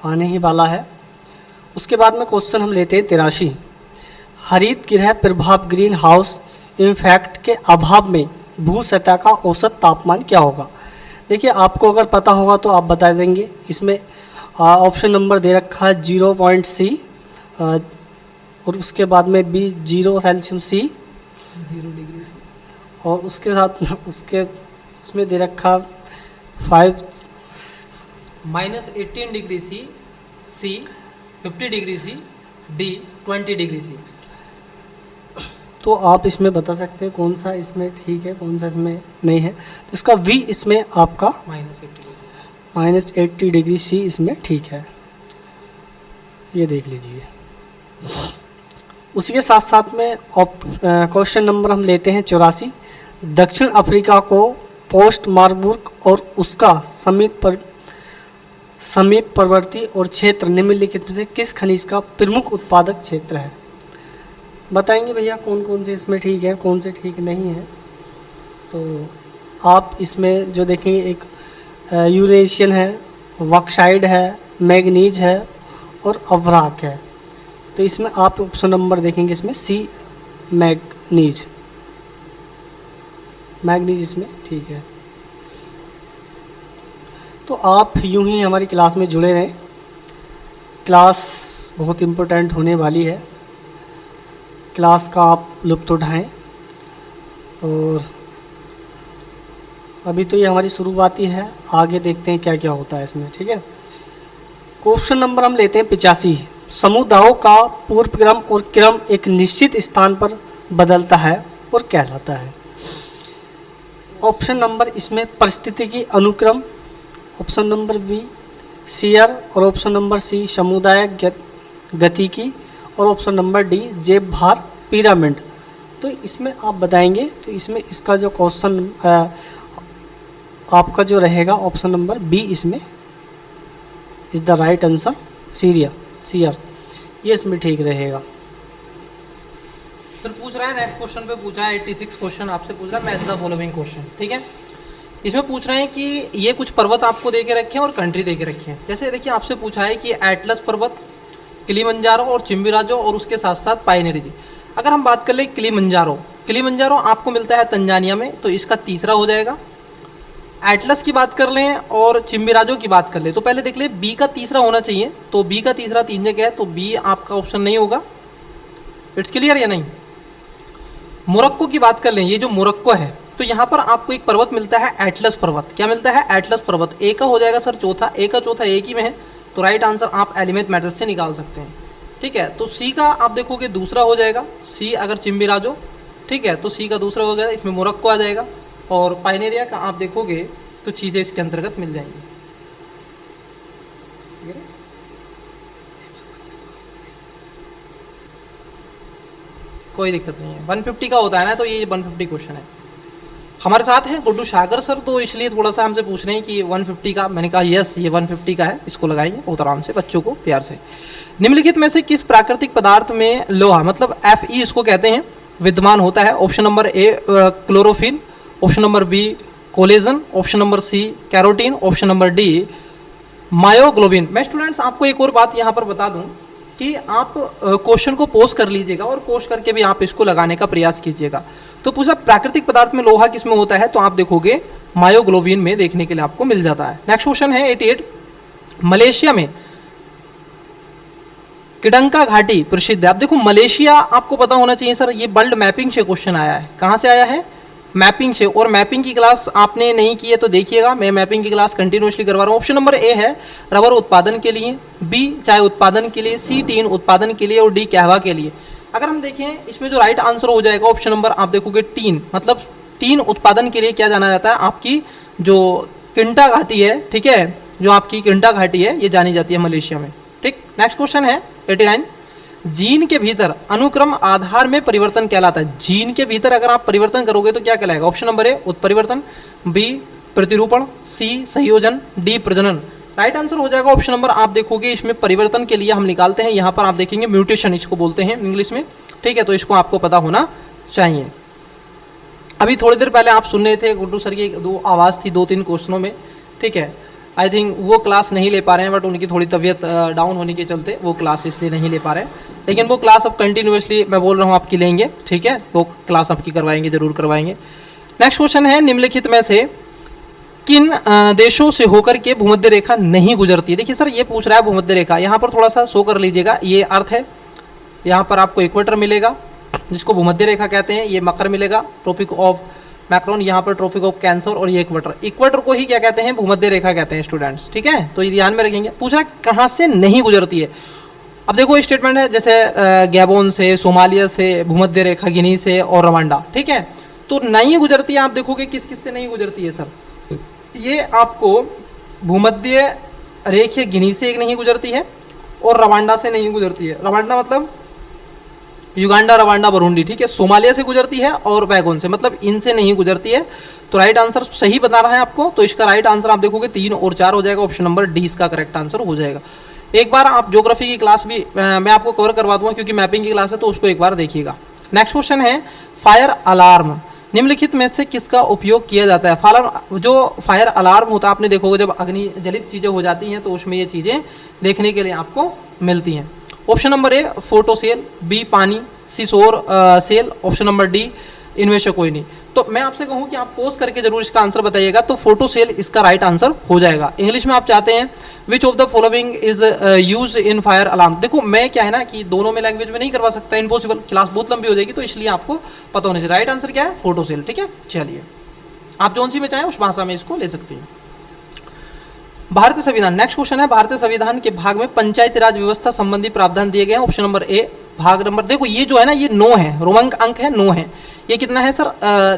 आने ही वाला है। उसके बाद में क्वेश्चन हम लेते हैं 83, हरित गृह प्रभाव ग्रीन हाउस इफेक्ट के अभाव में भू सतह का औसत तापमान क्या होगा। देखिए आपको अगर पता होगा तो आप बता देंगे। इसमें ऑप्शन नंबर दे रखा है 0.C, और उसके बाद में B 0 Celsius C, 0 degree C, और उसके साथ उसमें दे रखा 5 -18 degree C, 50 degree C, D 20 degree C. तो आप इसमें बता सकते हैं कौन सा इसमें ठीक है, कौन सा इसमें नहीं है। तो इसका वी इसमें आपका -80 डिग्री सी इसमें ठीक है, ये देख लीजिए। उसी के साथ साथ में क्वेश्चन नंबर हम लेते हैं 84, दक्षिण अफ्रीका को पोस्ट मार्बर्ग और उसका समीपवर्ती और क्षेत्र निम्नलिखित में से किस खनिज का प्रमुख उत्पादक क्षेत्र है। बताएंगे भैया कौन कौन से इसमें ठीक है, कौन से ठीक नहीं है। तो आप इसमें जो देखेंगे एक यूरेशियन है, बॉक्साइट है, मैग्नीज है और अवराक है। तो इसमें आप ऑप्शन नंबर देखेंगे इसमें सी मैग्नीज इसमें ठीक है। तो आप यूं ही हमारी क्लास में जुड़े रहें, क्लास बहुत इम्पोर्टेंट होने वाली है। क्लास का आप लुत्फ़ उठाएं। और अभी तो ये हमारी शुरुआत ही है, आगे देखते हैं क्या क्या होता है इसमें। ठीक है, क्वेश्चन नंबर हम लेते हैं 85। समुदायों का पूर्व क्रम और क्रम एक निश्चित स्थान पर बदलता है और कहलाता है। ऑप्शन नंबर इसमें परिस्थितिकी अनुक्रम, ऑप्शन नंबर बी शेयर, और ऑप्शन नंबर सी समुदाय गतिकी, और ऑप्शन नंबर डी जेब भार पिरामिड। तो इसमें आप बताएंगे, तो इसमें इसका जो क्वेश्चन आपका जो रहेगा ऑप्शन नंबर बी इसमें is the right answer, share, ये इसमें ठीक रहेगा। फिर पूछ रहा है नेक्स्ट क्वेश्चन पे पूछा है 86 क्वेश्चन आपसे पूछ रहा है मैच द फॉलोइंग क्वेश्चन। ठीक है, इसमें पूछ रहे हैं कि ये कुछ पर्वत आपको दे के रखे हैं और कंट्री दे के रखे हैं। जैसे देखिए आपसे पूछा है कि एटलस पर्वत, किलिमंजारो और चिम्बिराजो और उसके साथ साथ पायनेरी। अगर हम बात कर ले किलिमंजारो आपको मिलता है तंजानिया में, तो इसका तीसरा हो जाएगा। एटलस की बात कर लें और चिम्बिराजो की बात कर ले तो पहले देख ले बी का तीसरा होना चाहिए, तो बी का तीसरा 3 जगह है, तो बी आपका ऑप्शन नहीं होगा। इट्स क्लियर या नहीं। मोरक्को की बात कर लें, ये जो मोरक्को है तो यहाँ पर आपको एक पर्वत मिलता है एटलस पर्वत। क्या मिलता है? एटलस पर्वत। ए का हो जाएगा सर चौथा, ए का चौथा एक ही में है, तो राइट आंसर आप एलिमेंट मेथड से निकाल सकते हैं। ठीक है, तो सी का आप देखोगे दूसरा हो जाएगा, सी अगर चिम्बिराजो, ठीक है, तो सी का दूसरा हो गया, इसमें मोरक्को आ जाएगा। और पाइनेरिया का आप देखोगे तो चीज़ें इसके अंतर्गत मिल जाएंगी। कोई दिक्कत नहीं है, 150 का होता है ना, तो ये 150 क्वेश्चन है। हमारे साथ है गुड्डू सागर सर, तो इसलिए थोड़ा सा हमसे पूछ रहे हैं कि 150 का, मैंने कहा यस ये 150 का है, इसको लगाएंगे बहुत आराम से बच्चों को प्यार से। निम्नलिखित में से किस प्राकृतिक पदार्थ में लोहा मतलब Fe इसको कहते हैं विद्यमान होता है? Option number A chlorophyll, option number B collagen, option number C carotene, option number D myoglobin. मैं स्टूडेंट्स आपको एक और बात यहाँ पर बता दूँ कि आप क्वेश्चन को पोस्ट कर लीजिएगा और पोस्ट करके भी आप इसको लगाने का प्रयास कीजिएगा। तो पूछा प्राकृतिक पदार्थ में लोहा किसमें होता है, तो आप देखोगे मायोग्लोबिन में देखने के लिए आपको मिल जाता है। नेक्स्ट क्वेश्चन है 88। मलेशिया में किडंका घाटी प्रसिद्ध है। अब देखो मलेशिया आपको पता होना चाहिए सर, ये वर्ल्ड मैपिंग से क्वेश्चन आया है। कहाँ से आया है? मैपिंग से। और मैपिंग की क्लास आपने नहीं की है तो देखिएगा, मैं मैपिंग की क्लास कंटिन्यूसली करवा रहा हूँ। ऑप्शन नंबर ए है रबर उत्पादन के लिए, बी चाय उत्पादन के लिए, सी टीन उत्पादन के लिए और डी कहवा के लिए। अगर हम देखें इसमें जो राइट आंसर हो जाएगा ऑप्शन नंबर आप देखोगे टीन, मतलब टीन उत्पादन के लिए क्या जाना जाता है, आपकी जो किंटा घाटी है, ठीक है, जो आपकी किंटा घाटी है ये जानी जाती है मलेशिया में। ठीक, नेक्स्ट क्वेश्चन है 89। जीन के भीतर अनुक्रम आधार में परिवर्तन कहलाता है। जीन के भीतर अगर आप परिवर्तन करोगे तो क्या कहलाएगा? ऑप्शन नंबर ए उत्परिवर्तन, बी प्रतिरूपण, सी संयोजन, डी प्रजनन। राइट आंसर हो जाएगा ऑप्शन नंबर आप देखोगे इसमें परिवर्तन के लिए हम निकालते हैं, यहाँ पर आप देखेंगे म्यूटेशन इसको बोलते हैं इंग्लिश में। ठीक है, तो इसको आपको पता होना चाहिए। अभी थोड़ी देर पहले आप सुन रहे थे गुड्डू सर की दो आवाज़ थी 2-3 क्वेश्चनों में। ठीक है, आई थिंक वो क्लास नहीं ले पा रहे हैं, बट उनकी थोड़ी तबीयत डाउन होने के चलते वो क्लास इसलिए नहीं ले पा रहे हैं, लेकिन वो क्लास अब कंटिन्यूसली मैं बोल रहा हूँ आपकी लेंगे। ठीक है, वो क्लास आपकी करवाएंगे, जरूर करवाएंगे। नेक्स्ट क्वेश्चन है निम्नलिखित में से किन देशों से होकर के भूमध्य रेखा नहीं गुजरती है? देखिए सर ये पूछ रहा है भूमध्य रेखा, यहाँ पर थोड़ा सा शो कर लीजिएगा, ये अर्थ है, यहाँ पर आपको इक्वेटर मिलेगा जिसको भूमध्य रेखा कहते हैं, ये मकर मिलेगा, ट्रॉपिक ऑफ मैक्रोन, यहाँ पर ट्रॉपिक ऑफ कैंसर, और ये इक्वेटर, इक्वेटर को ही क्या कहते हैं? भूमध्य रेखा कहते हैं स्टूडेंट्स। ठीक है, तो ये ध्यान में रखेंगे। पूछ रहा है कहाँ से नहीं गुजरती है। अब देखो स्टेटमेंट है जैसे गैबोन से, सोमालिया से, भूमध्य रेखा गिनी से और रवांडा। ठीक है, तो नहीं गुजरती है, आप देखोगे किस किस से नहीं गुजरती है सर, ये आपको भूमध्य रेखा गिनी से एक नहीं गुजरती है और रवांडा से नहीं गुजरती है। रवांडा मतलब युगांडा, रवांडा, बरूंडी। ठीक है, सोमालिया से गुजरती है और वैगोन से, मतलब इनसे नहीं गुजरती है। तो राइट आंसर सही बता रहा है आपको, तो इसका राइट आंसर आप देखोगे 3 और 4 हो जाएगा, ऑप्शन नंबर डी इसका करेक्ट आंसर हो जाएगा। एक बार आप ज्योग्राफी की क्लास भी मैं आपको कवर करवा दूंगा क्योंकि मैपिंग की क्लास है, तो उसको एक बार देखिएगा। नेक्स्ट क्वेश्चन है फायर अलार्म निम्नलिखित में से किसका उपयोग किया जाता है? जो फायर अलार्म होता है आपने देखोगे जब अग्नि जलित चीज़ें हो जाती हैं तो उसमें ये चीज़ें देखने के लिए आपको मिलती हैं। Option number A photo cell, B पानी, सी सौर सेल, ऑप्शन नंबर डी इनमें से कोई नहीं। तो मैं आपसे कहूं कि आप पोस्ट करके जरूर इसका आंसर बताइएगा, तो फोटो सेल इसका राइट आंसर हो जाएगा। इंग्लिश में आप चाहते हैं विच of the following is use in fire alarm. देखो मैं क्या है ना कि दोनों में लैंग्वेज में नहीं करवा सकता, इम्पॉसिबल, क्लास बहुत लंबी हो जाएगी, तो इसलिए आपको पता होने चाहिए। राइट आंसर क्या है? Photo cell. ठीक है, चलिए आप जौन सी में चाहें उस भाषा में इसको ले सकती हैं। भारतीय संविधान, नेक्स्ट क्वेश्चन है, भारतीय संविधान के भाग में पंचायती राज व्यवस्था संबंधी प्रावधान दिए गए हैं। ऑप्शन नंबर ए, भाग नंबर, देखो ये जो है ना ये 9 है, रोमांक अंक है 9 है। ये कितना है सर?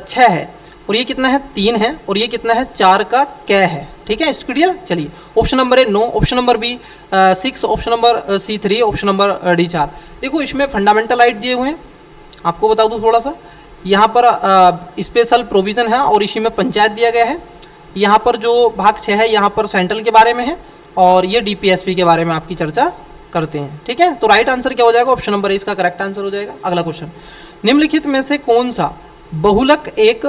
6 है। और ये कितना है? 3 है। और ये कितना है? 4 का कै है। ठीक है, स्क्रीडियल। चलिए option number A 9, option number B 6, option number C 3, option number D 4। देखो इसमें फंडामेंटल राइट दिए हुए हैं, आपको बता दूं थोड़ा सा, यहाँ पर स्पेशल प्रोविज़न है और इसी में पंचायत दिया गया है। यहाँ पर जो भाग 6 है यहाँ पर सेंट्रल के बारे में है और ये डीपीएसपी के बारे में आपकी चर्चा करते हैं। ठीक है, तो राइट आंसर क्या हो जाएगा? ऑप्शन नंबर ए इसका करेक्ट आंसर हो जाएगा। अगला क्वेश्चन, निम्नलिखित में से कौन सा बहुलक एक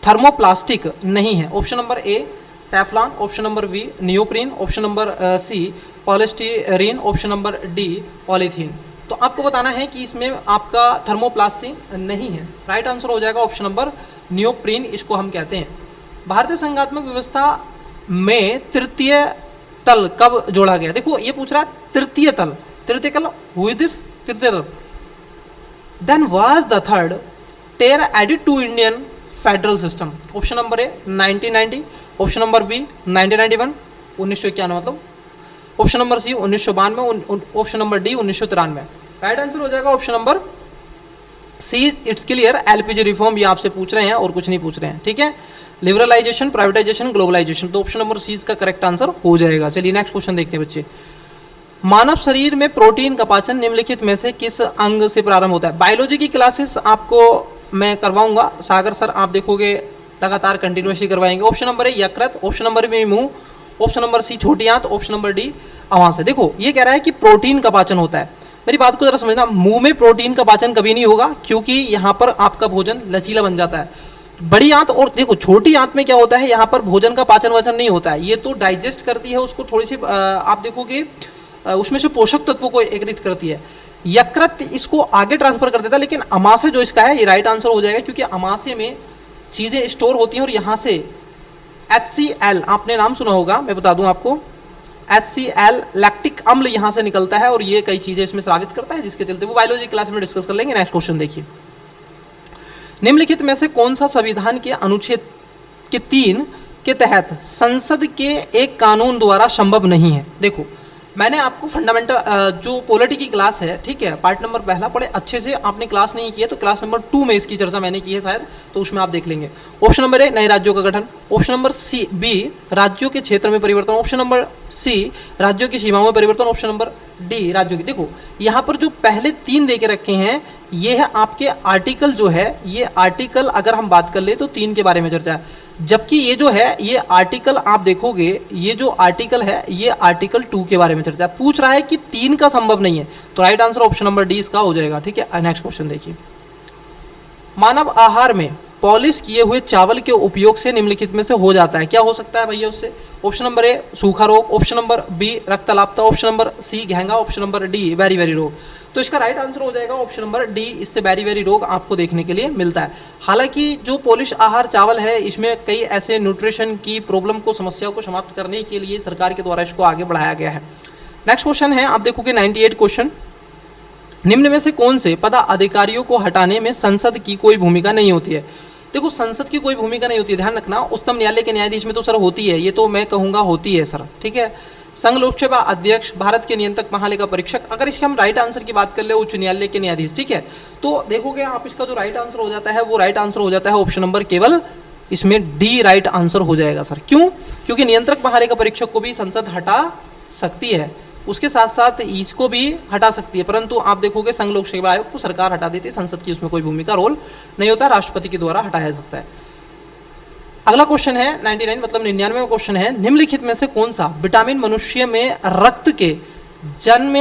थर्मोप्लास्टिक नहीं है? Option number A Teflon, option number B neoprene, option number C polystyrene, option number D polythene. तो आपको बताना है कि इसमें आपका थर्मोप्लास्टिक नहीं है। राइट आंसर हो जाएगा ऑप्शन नंबर नियोप्रीन, इसको हम कहते हैं। भारतीय संघात्मक व्यवस्था में तृतीय तल कब जोड़ा गया? देखो ये पूछ रहा है तृतीय तल, तृतीय तल हु इज दिस तृतीय तल? Then was the third tier added to Indian federal system? Option number A 1990, option number B 1991 1991 मतलब, option number C 1992, option number D 1993। Right answer हो जाएगा option number C, it's clear. LPG reform ये आपसे पूछ रहे हैं और कुछ नहीं पूछ रहे हैं। ठीक है, लिबरलाइजेशन, प्राइवेटाइजेशन, ग्लोबलाइजेशन, तो ऑप्शन नंबर सी इसका करेक्ट आंसर हो जाएगा। चलिए नेक्स्ट क्वेश्चन देखते हैं बच्चे। मानव शरीर में प्रोटीन का पाचन निम्नलिखित में से किस अंग से प्रारंभ होता है? बायोलॉजी की क्लासेस आपको मैं करवाऊंगा, सागर सर आप देखोगे लगातार कंटिन्यूसली करवाएंगे। ऑप्शन नंबर ए यकृत, ऑप्शन नंबर बी मुंह, ऑप्शन नंबर सी छोटी आंत, ऑप्शन नंबर डी आवास है। देखो ये कह रहा है कि प्रोटीन का पाचन होता है। मेरी बात को जरा समझना, मुंह में प्रोटीन का पाचन कभी नहीं होगा क्योंकि यहाँ पर आपका भोजन लचीला बन जाता है। बड़ी आंत और देखो छोटी आंत में क्या होता है, यहाँ पर भोजन का पाचन वाचन नहीं होता है, ये तो डाइजेस्ट करती है उसको, थोड़ी सी आप देखोगे उसमें से पोषक तत्वों को एकत्रित करती है। यकृत इसको आगे ट्रांसफर कर देता है, लेकिन अमाशय जो इसका है ये राइट आंसर हो जाएगा क्योंकि अमाशय में चीज़ें स्टोर होती हैं और यहाँ से HCl आपने नाम सुना होगा, मैं बता दूं आपको, HCl लैक्टिक अम्ल यहाँ से निकलता है और ये कई चीज़ें इसमें स्रावित करता है, जिसके चलते वो बायोलॉजी क्लास में डिस्कस कर लेंगे। नेक्स्ट क्वेश्चन देखिए, निम्नलिखित में से कौन सा संविधान के अनुच्छेद के 3 के तहत संसद के एक कानून द्वारा संभव नहीं है? देखो मैंने आपको फंडामेंटल जो पॉलिटी की क्लास है, ठीक है, पार्ट नंबर पहला पढ़े अच्छे से, आपने क्लास नहीं की है तो क्लास नंबर 2 में इसकी चर्चा मैंने की है शायद, तो उसमें आप देख लेंगे। ऑप्शन नंबर ए नए राज्यों का गठन, ऑप्शन नंबर सी बी राज्यों के क्षेत्र में परिवर्तन, ऑप्शन नंबर सी राज्यों की सीमाओं में परिवर्तन, ऑप्शन नंबर डी राज्यों की। देखो यहाँ पर जो पहले 3 दे के रखे हैं ये है आपके आर्टिकल जो है, ये आर्टिकल अगर हम बात कर ले तो 3 के बारे में चर्चा है, जबकि ये जो है ये आर्टिकल आप देखोगे ये जो आर्टिकल है ये आर्टिकल 2 के बारे में चर्चा पूछ रहा है कि 3 का संभव नहीं है, तो right answer option number D इसका हो जाएगा। ठीक है, नेक्स्ट क्वेश्चन देखिए, मानव आहार में पॉलिश किए हुए चावल के उपयोग से निम्नलिखित में से हो जाता है, क्या हो सकता है भैया उससे? ऑप्शन नंबर ए सूखा रोग, ऑप्शन नंबर बी रक्तलापता, ऑप्शन नंबर सी घेंगा, ऑप्शन नंबर डी वेरी वेरी रोग। तो इसका राइट आंसर हो जाएगा ऑप्शन नंबर डी, इससे वेरी वेरी रोग आपको देखने के लिए मिलता है। हालांकि जो पॉलिश आहार चावल है इसमें कई ऐसे न्यूट्रिशन की प्रॉब्लम को, समस्याओं को समाप्त करने के लिए सरकार के द्वारा इसको आगे बढ़ाया गया है। नेक्स्ट क्वेश्चन है, आप देखोगे 98 क्वेश्चन, निम्न में से कौन से पदाधिकारियों को हटाने में संसद की कोई भूमिका नहीं होती है? देखो संसद की कोई भूमिका नहीं होती है, ध्यान रखना, उच्चतम न्यायालय के न्यायाधीश में तो सर होती है, ये तो मैं कहूँगा होती है सर। ठीक है, संघ लोक सेवा अध्यक्ष, भारत के नियंत्रक महालेखा परीक्षक, अगर इसके हम राइट आंसर की बात कर ले उच्च न्यायालय के न्यायाधीश। ठीक है, तो देखोगे आप इसका जो राइट आंसर हो जाता है वो राइट आंसर हो जाता है ऑप्शन नंबर केवल इसमें डी राइट आंसर हो जाएगा सर। क्यों? क्योंकि नियंत्रक महालेखा परीक्षक को भी संसद हटा सकती है, उसके साथ साथ इसको भी हटा सकती है, परंतु आप देखोगे संघ लोक सेवा आयोग को सरकार हटा देती है, संसद की उसमें कोई भूमिका रोल नहीं होता, राष्ट्रपति के द्वारा हटाया जा सकता है। अगला क्वेश्चन है 99 मतलब 99वां क्वेश्चन है, निम्नलिखित में से कौन सा विटामिन मनुष्य में रक्त के जन्म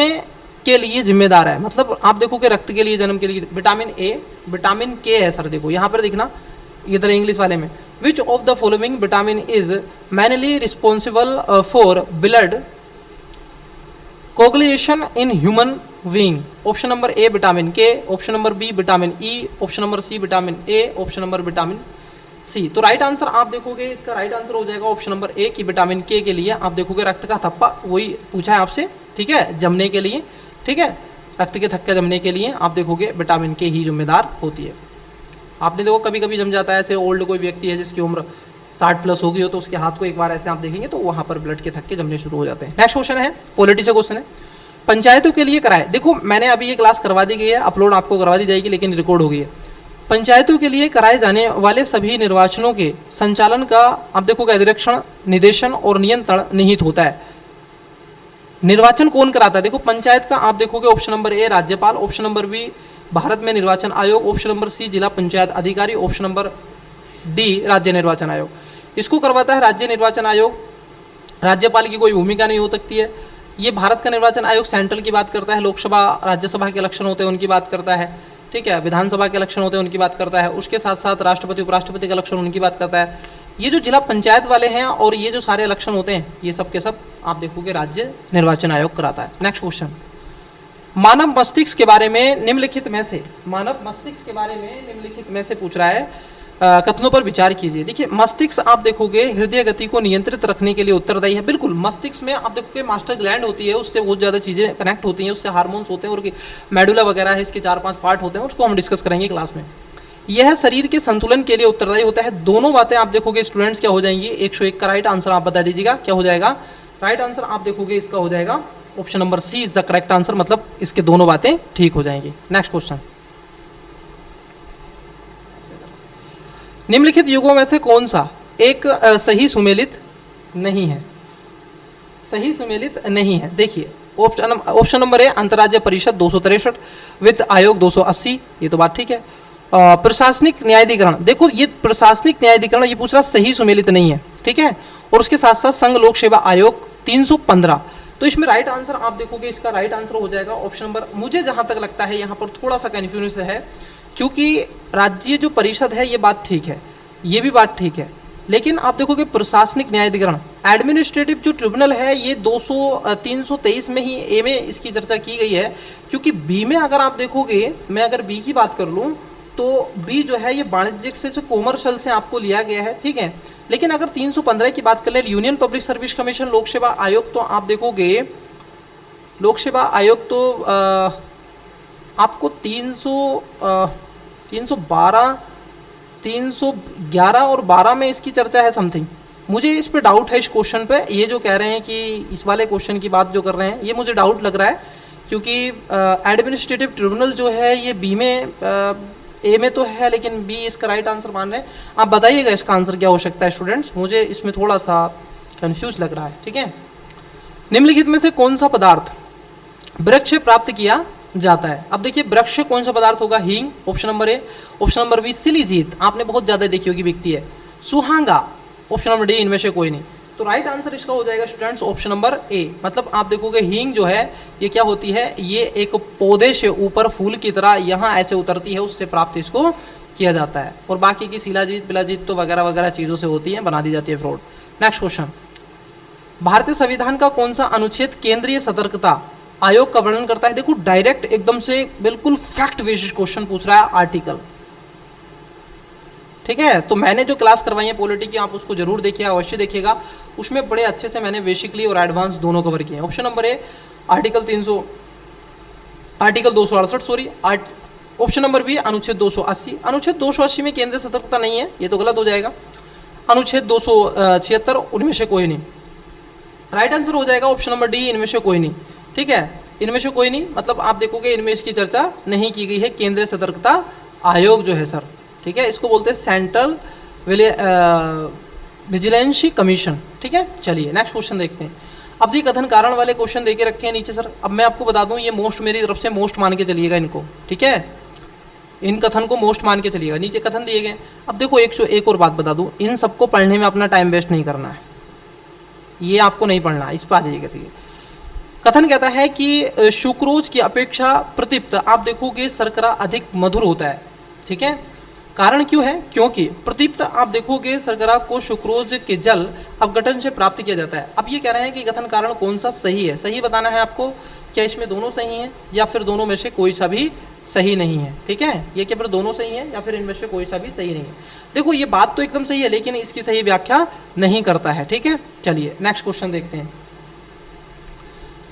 के लिए जिम्मेदार है? मतलब आप देखोगे रक्त के लिए जन्म के लिए विटामिन ए, विटामिन के है सर। देखो यहाँ पर दिखना इधर इंग्लिश वाले में, which of the following vitamin is mainly responsible for blood coagulation in human being? Option number A vitamin K, option number B vitamin E, option number C vitamin A, option number vitamin C. तो right answer आप देखोगे इसका right answer हो जाएगा option number ए, कि vitamin के लिए आप देखोगे रक्त का थप्पा, वही पूछा है आपसे, ठीक है, जमने के लिए, ठीक है, रक्त के थक्के जमने के लिए आप देखोगे विटामिन के ही जिम्मेदार होती है। आपने देखो कभी कभी जम जाता है, ऐसे ओल्ड कोई व्यक्ति है जिसकी उम्र 60 प्लस हो गई हो, तो उसके हाथ को एक बार ऐसे आप देखेंगे तो वहाँ पर ब्लड के थक्के जमने शुरू हो जाते हैं। नेक्स्ट क्वेश्चन है, पॉलिटी से क्वेश्चन है, पंचायतों के लिए कराए। देखो मैंने अभी ये क्लास करवा दी गई है, अपलोड आपको करवा दी जाएगी, लेकिन रिकॉर्ड हो गई है। पंचायतों के लिए कराए जाने वाले सभी निर्वाचनों के संचालन का आप देखोगे अधिरक्षण, निदेशन और नियंत्रण निहित होता है। निर्वाचन कौन कराता है? देखो पंचायत का आप देखोगे ऑप्शन नंबर ए राज्यपाल, ऑप्शन नंबर बी भारत में निर्वाचन आयोग, ऑप्शन नंबर सी जिला पंचायत अधिकारी, ऑप्शन नंबर डी राज्य निर्वाचन आयोग। इसको करवाता है राज्य निर्वाचन आयोग। राज्यपाल की कोई भूमिका नहीं हो सकती है। ये भारत का निर्वाचन आयोग सेंट्रल की बात करता है, लोकसभा राज्यसभा के इलेक्शन होते हैं उनकी बात करता है, ठीक है, विधानसभा के इलेक्शन होते हैं उनकी बात करता है, उसके साथ साथ राष्ट्रपति उपराष्ट्रपति का इलेक्शन उनकी बात करता है। ये जो जिला पंचायत वाले हैं और ये जो सारे इलेक्शन होते हैं ये सब के सब आप देखोगे राज्य निर्वाचन आयोग कराता है। नेक्स्ट क्वेश्चन, मानव मस्तिष्क के बारे में निम्नलिखित में से, मानव मस्तिष्क के बारे में निम्नलिखित में से पूछ रहा है, कथनों पर विचार कीजिए। देखिए मस्तिष्क आप देखोगे हृदय गति को नियंत्रित रखने के लिए उत्तरदायी है। बिल्कुल, मस्तिष्क में आप देखोगे मास्टर ग्लैंड होती है, उससे बहुत ज़्यादा चीज़ें कनेक्ट होती हैं, उससे हार्मोन्स होते हैं और मेडुला वगैरह है, इसके 4-5 पार्ट होते हैं, उसको हम डिस्कस करेंगे क्लास में। यह शरीर के संतुलन के लिए उत्तरदायी होता है। दोनों बातें आप देखोगे स्टूडेंट्स क्या हो जाएंगी, 101 का राइट आंसर आप बता दीजिएगा क्या हो जाएगा। राइट आंसर आप देखोगे इसका हो जाएगा option number C is the correct answer, मतलब इसके दोनों बातें ठीक हो जाएंगी। नेक्स्ट क्वेश्चन, निम्नलिखित युगों में से कौन सा एक सही सुमेलित नहीं है? सही सुमेलित नहीं है। देखिए ऑप्शन नंबर ए अंतर्राज्य परिषद 263, वित्त आयोग 280, ये तो बात ठीक है। प्रशासनिक न्यायाधिकरण, देखो ये प्रशासनिक न्यायाधिकरण ये पूछ रहा सही सुमेलित नहीं है, ठीक है, और उसके साथ साथ संघ लोक सेवा आयोग 315। तो इसमें राइट आंसर आप देखोगे इसका राइट आंसर हो जाएगा ऑप्शन नंबर, मुझे जहां तक लगता है यहाँ पर थोड़ा सा कन्फ्यूजन है, क्योंकि राज्य जो परिषद है ये बात ठीक है, ये भी बात ठीक है, लेकिन आप देखोगे प्रशासनिक न्यायाधिकरण एडमिनिस्ट्रेटिव जो ट्रिब्यूनल है ये 323 में ही ए में इसकी चर्चा की गई है, क्योंकि बी में अगर आप देखोगे, मैं अगर बी की बात कर लूँ तो बी जो है ये वाणिज्यिक से जो कॉमर्शियल से आपको लिया गया है, ठीक है। लेकिन अगर 315 की बात कर ले यूनियन पब्लिक सर्विस कमीशन लोक सेवा आयोग, तो आप देखोगे लोक सेवा आयोग तो आपको 312, 311 और 12 में इसकी चर्चा है समथिंग। मुझे इस पे डाउट है इस क्वेश्चन पे, ये जो कह रहे हैं कि इस वाले क्वेश्चन की बात जो कर रहे हैं ये मुझे डाउट लग रहा है, क्योंकि एडमिनिस्ट्रेटिव ट्रिब्यूनल जो है ये बी में ए में तो है, लेकिन बी इसका राइट आंसर मान रहे हैं। आप बताइएगा इसका आंसर क्या हो सकता है स्टूडेंट्स, मुझे इसमें थोड़ा सा कंफ्यूज लग रहा है, ठीक है। निम्नलिखित में से कौन सा पदार्थ वृक्ष से प्राप्त किया जाता है? अब देखिए वृक्ष कौन सा पदार्थ होगा, हींग option number A, option number B shilajit, आपने बहुत ज़्यादा देखी होगी बिकती है, सुहांगा ऑप्शन नंबर डी, इनमें से कोई नहीं। तो राइट आंसर इसका हो जाएगा स्टूडेंट्स ऑप्शन नंबर ए, मतलब आप देखोगे हींग जो है ये क्या होती है, ये एक पौधे से ऊपर फूल की तरह यहाँ ऐसे उतरती है, उससे प्राप्त इसको किया जाता है, और बाकी की शिलाजीत पिलाजीत तो वगैरह वगैरह चीज़ों से होती है, बना दी जाती है फ्रूट। नेक्स्ट क्वेश्चन, भारतीय संविधान का कौन सा अनुच्छेद केंद्रीय सतर्कता आयोग का वर्णन करता है? देखो डायरेक्ट एकदम से बिल्कुल फैक्ट बेसिस क्वेश्चन पूछ रहा है, आर्टिकल, ठीक है। तो मैंने जो क्लास करवाई है पॉलिटी की, आप उसको जरूर देखिएगा, अवश्य देखिएगा, उसमें बड़े अच्छे से मैंने बेसिकली और एडवांस दोनों कवर किए हैं। Option number A article 268 sorry, option number B अनुच्छेद 280, अनुच्छेद 280 में केंद्रीय सतर्कता नहीं है, ये तो गलत हो जाएगा। अनुच्छेद 276 उनमें से कोई नहीं, राइट आंसर हो जाएगा ऑप्शन नंबर डी, इनमें से कोई नहीं, ठीक है, इनमें से कोई नहीं, मतलब आप देखोगे इनमें इसकी चर्चा नहीं की गई है। केंद्रीय सतर्कता आयोग जो है सर, ठीक है, इसको बोलते हैं सेंट्रल विजिलेंस कमीशन, ठीक है। चलिए नेक्स्ट क्वेश्चन देखते हैं। अब ये कथन कारण वाले क्वेश्चन देके रखे हैं नीचे सर, अब मैं आपको बता दूं ये मोस्ट, मेरी तरफ से मोस्ट मान के चलिएगा इनको, ठीक है, इन कथन को मोस्ट मान के चलिएगा, नीचे कथन दिए गए। अब देखो एक और बात बता दूं, इन सबको पढ़ने में अपना टाइम वेस्ट नहीं करना है, ये आपको नहीं पढ़ना, इस पर आ जाइएगा, ठीक है। कथन कहता है कि सुक्रोज की अपेक्षा प्रतिप्त आप देखोगे शर्करा अधिक मधुर होता है, ठीक है। कारण क्यों है? क्योंकि प्रतिप्त आप देखोगे शर्करा को सुक्रोज के जल अपघटन से प्राप्त किया जाता है। अब ये कह रहे हैं कि कथन कारण कौन सा सही है, सही बताना है आपको, क्या इसमें दोनों सही हैं या फिर दोनों में से कोई सा भी सही नहीं है, ठीक है। ये कि फिर दोनों सही है या फिर इनमें से कोई सा भी सही नहीं है। देखो ये बात तो एकदम सही है लेकिन इसकी सही व्याख्या नहीं करता है, ठीक है। चलिए नेक्स्ट क्वेश्चन देखते हैं।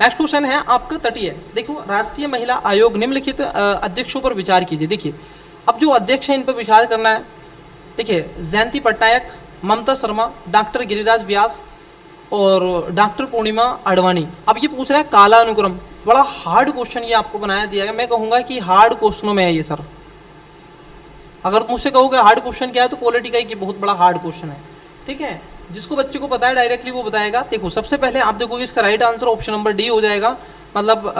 नेक्स्ट क्वेश्चन है आपका तटीय। देखो राष्ट्रीय महिला आयोग निम्नलिखित अध्यक्षों पर विचार कीजिए। देखिए अब जो अध्यक्ष है इन पर विचार करना है। देखिए जयंती पटनायक, ममता शर्मा, डॉक्टर गिरिराज व्यास और डॉक्टर पूर्णिमा आडवाणी। अब ये पूछ रहा है काला अनुक्रम, बड़ा हार्ड क्वेश्चन ये आपको बनाया दिया गया। मैं कहूँगा कि हार्ड क्वेश्चनों में है ये सर। अगर मुझसे कहोगे हार्ड क्वेश्चन क्या है तो पॉलिटिका की बहुत बड़ा हार्ड क्वेश्चन है, ठीक है। जिसको बच्चे को पता है डायरेक्टली वो बताएगा। देखो सबसे पहले आप देखोगे इसका right answer option number D हो जाएगा। मतलब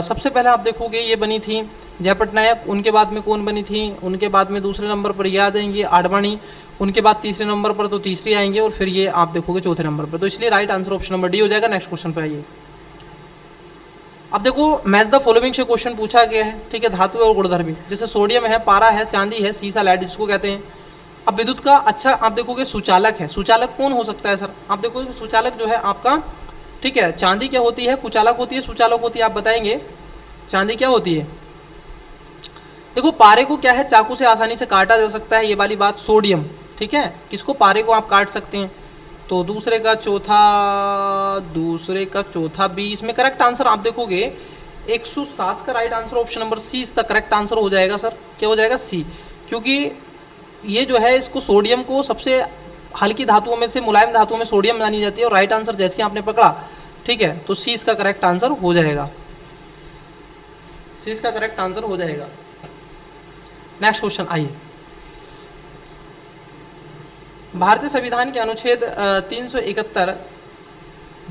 सबसे पहले आप देखोगे ये बनी थी जय पटनायक, उनके बाद में कौन बनी थी, उनके बाद में दूसरे नंबर पर ये आ जाएंगे आडवाणी, उनके बाद तीसरे नंबर पर तो तीसरी आएंगे और फिर ये आप देखोगे चौथे नंबर पर। तो इसलिए right answer option number D हो जाएगा। नेक्स्ट क्वेश्चन पर आइए। अब देखो मैच द फॉलोइंग से क्वेश्चन पूछा गया है, ठीक है। धातु और गुणधर्मी जैसे सोडियम है, पारा है, चांदी है, सीसा लेड जिसको कहते हैं। अब विद्युत का अच्छा आप देखोगे सुचालक है। सुचालक कौन हो सकता है सर? आप देखोगे सुचालक जो है आपका, ठीक है, चांदी क्या होती है, कुचालक होती है, सुचालक होती है, आप बताएंगे चांदी क्या होती है। देखो पारे को क्या है चाकू से आसानी से काटा जा सकता है, ये वाली बात। सोडियम, ठीक है, किसको, पारे को आप काट सकते हैं। तो दूसरे का चौथा बी इसमें करेक्ट आंसर आप देखोगे 107 का right answer option number C इसका करेक्ट आंसर हो जाएगा सर। क्या हो जाएगा? सी। क्योंकि ये जो है इसको सोडियम को सबसे हल्की धातुओं में से, मुलायम धातुओं में सोडियम मानी जाती है और राइट आंसर जैसे आपने पकड़ा, ठीक है, तो सी इसका करेक्ट आंसर हो जाएगा। सी इसका करेक्ट आंसर हो जाएगा। नेक्स्ट क्वेश्चन आइए। भारतीय संविधान के अनुच्छेद 371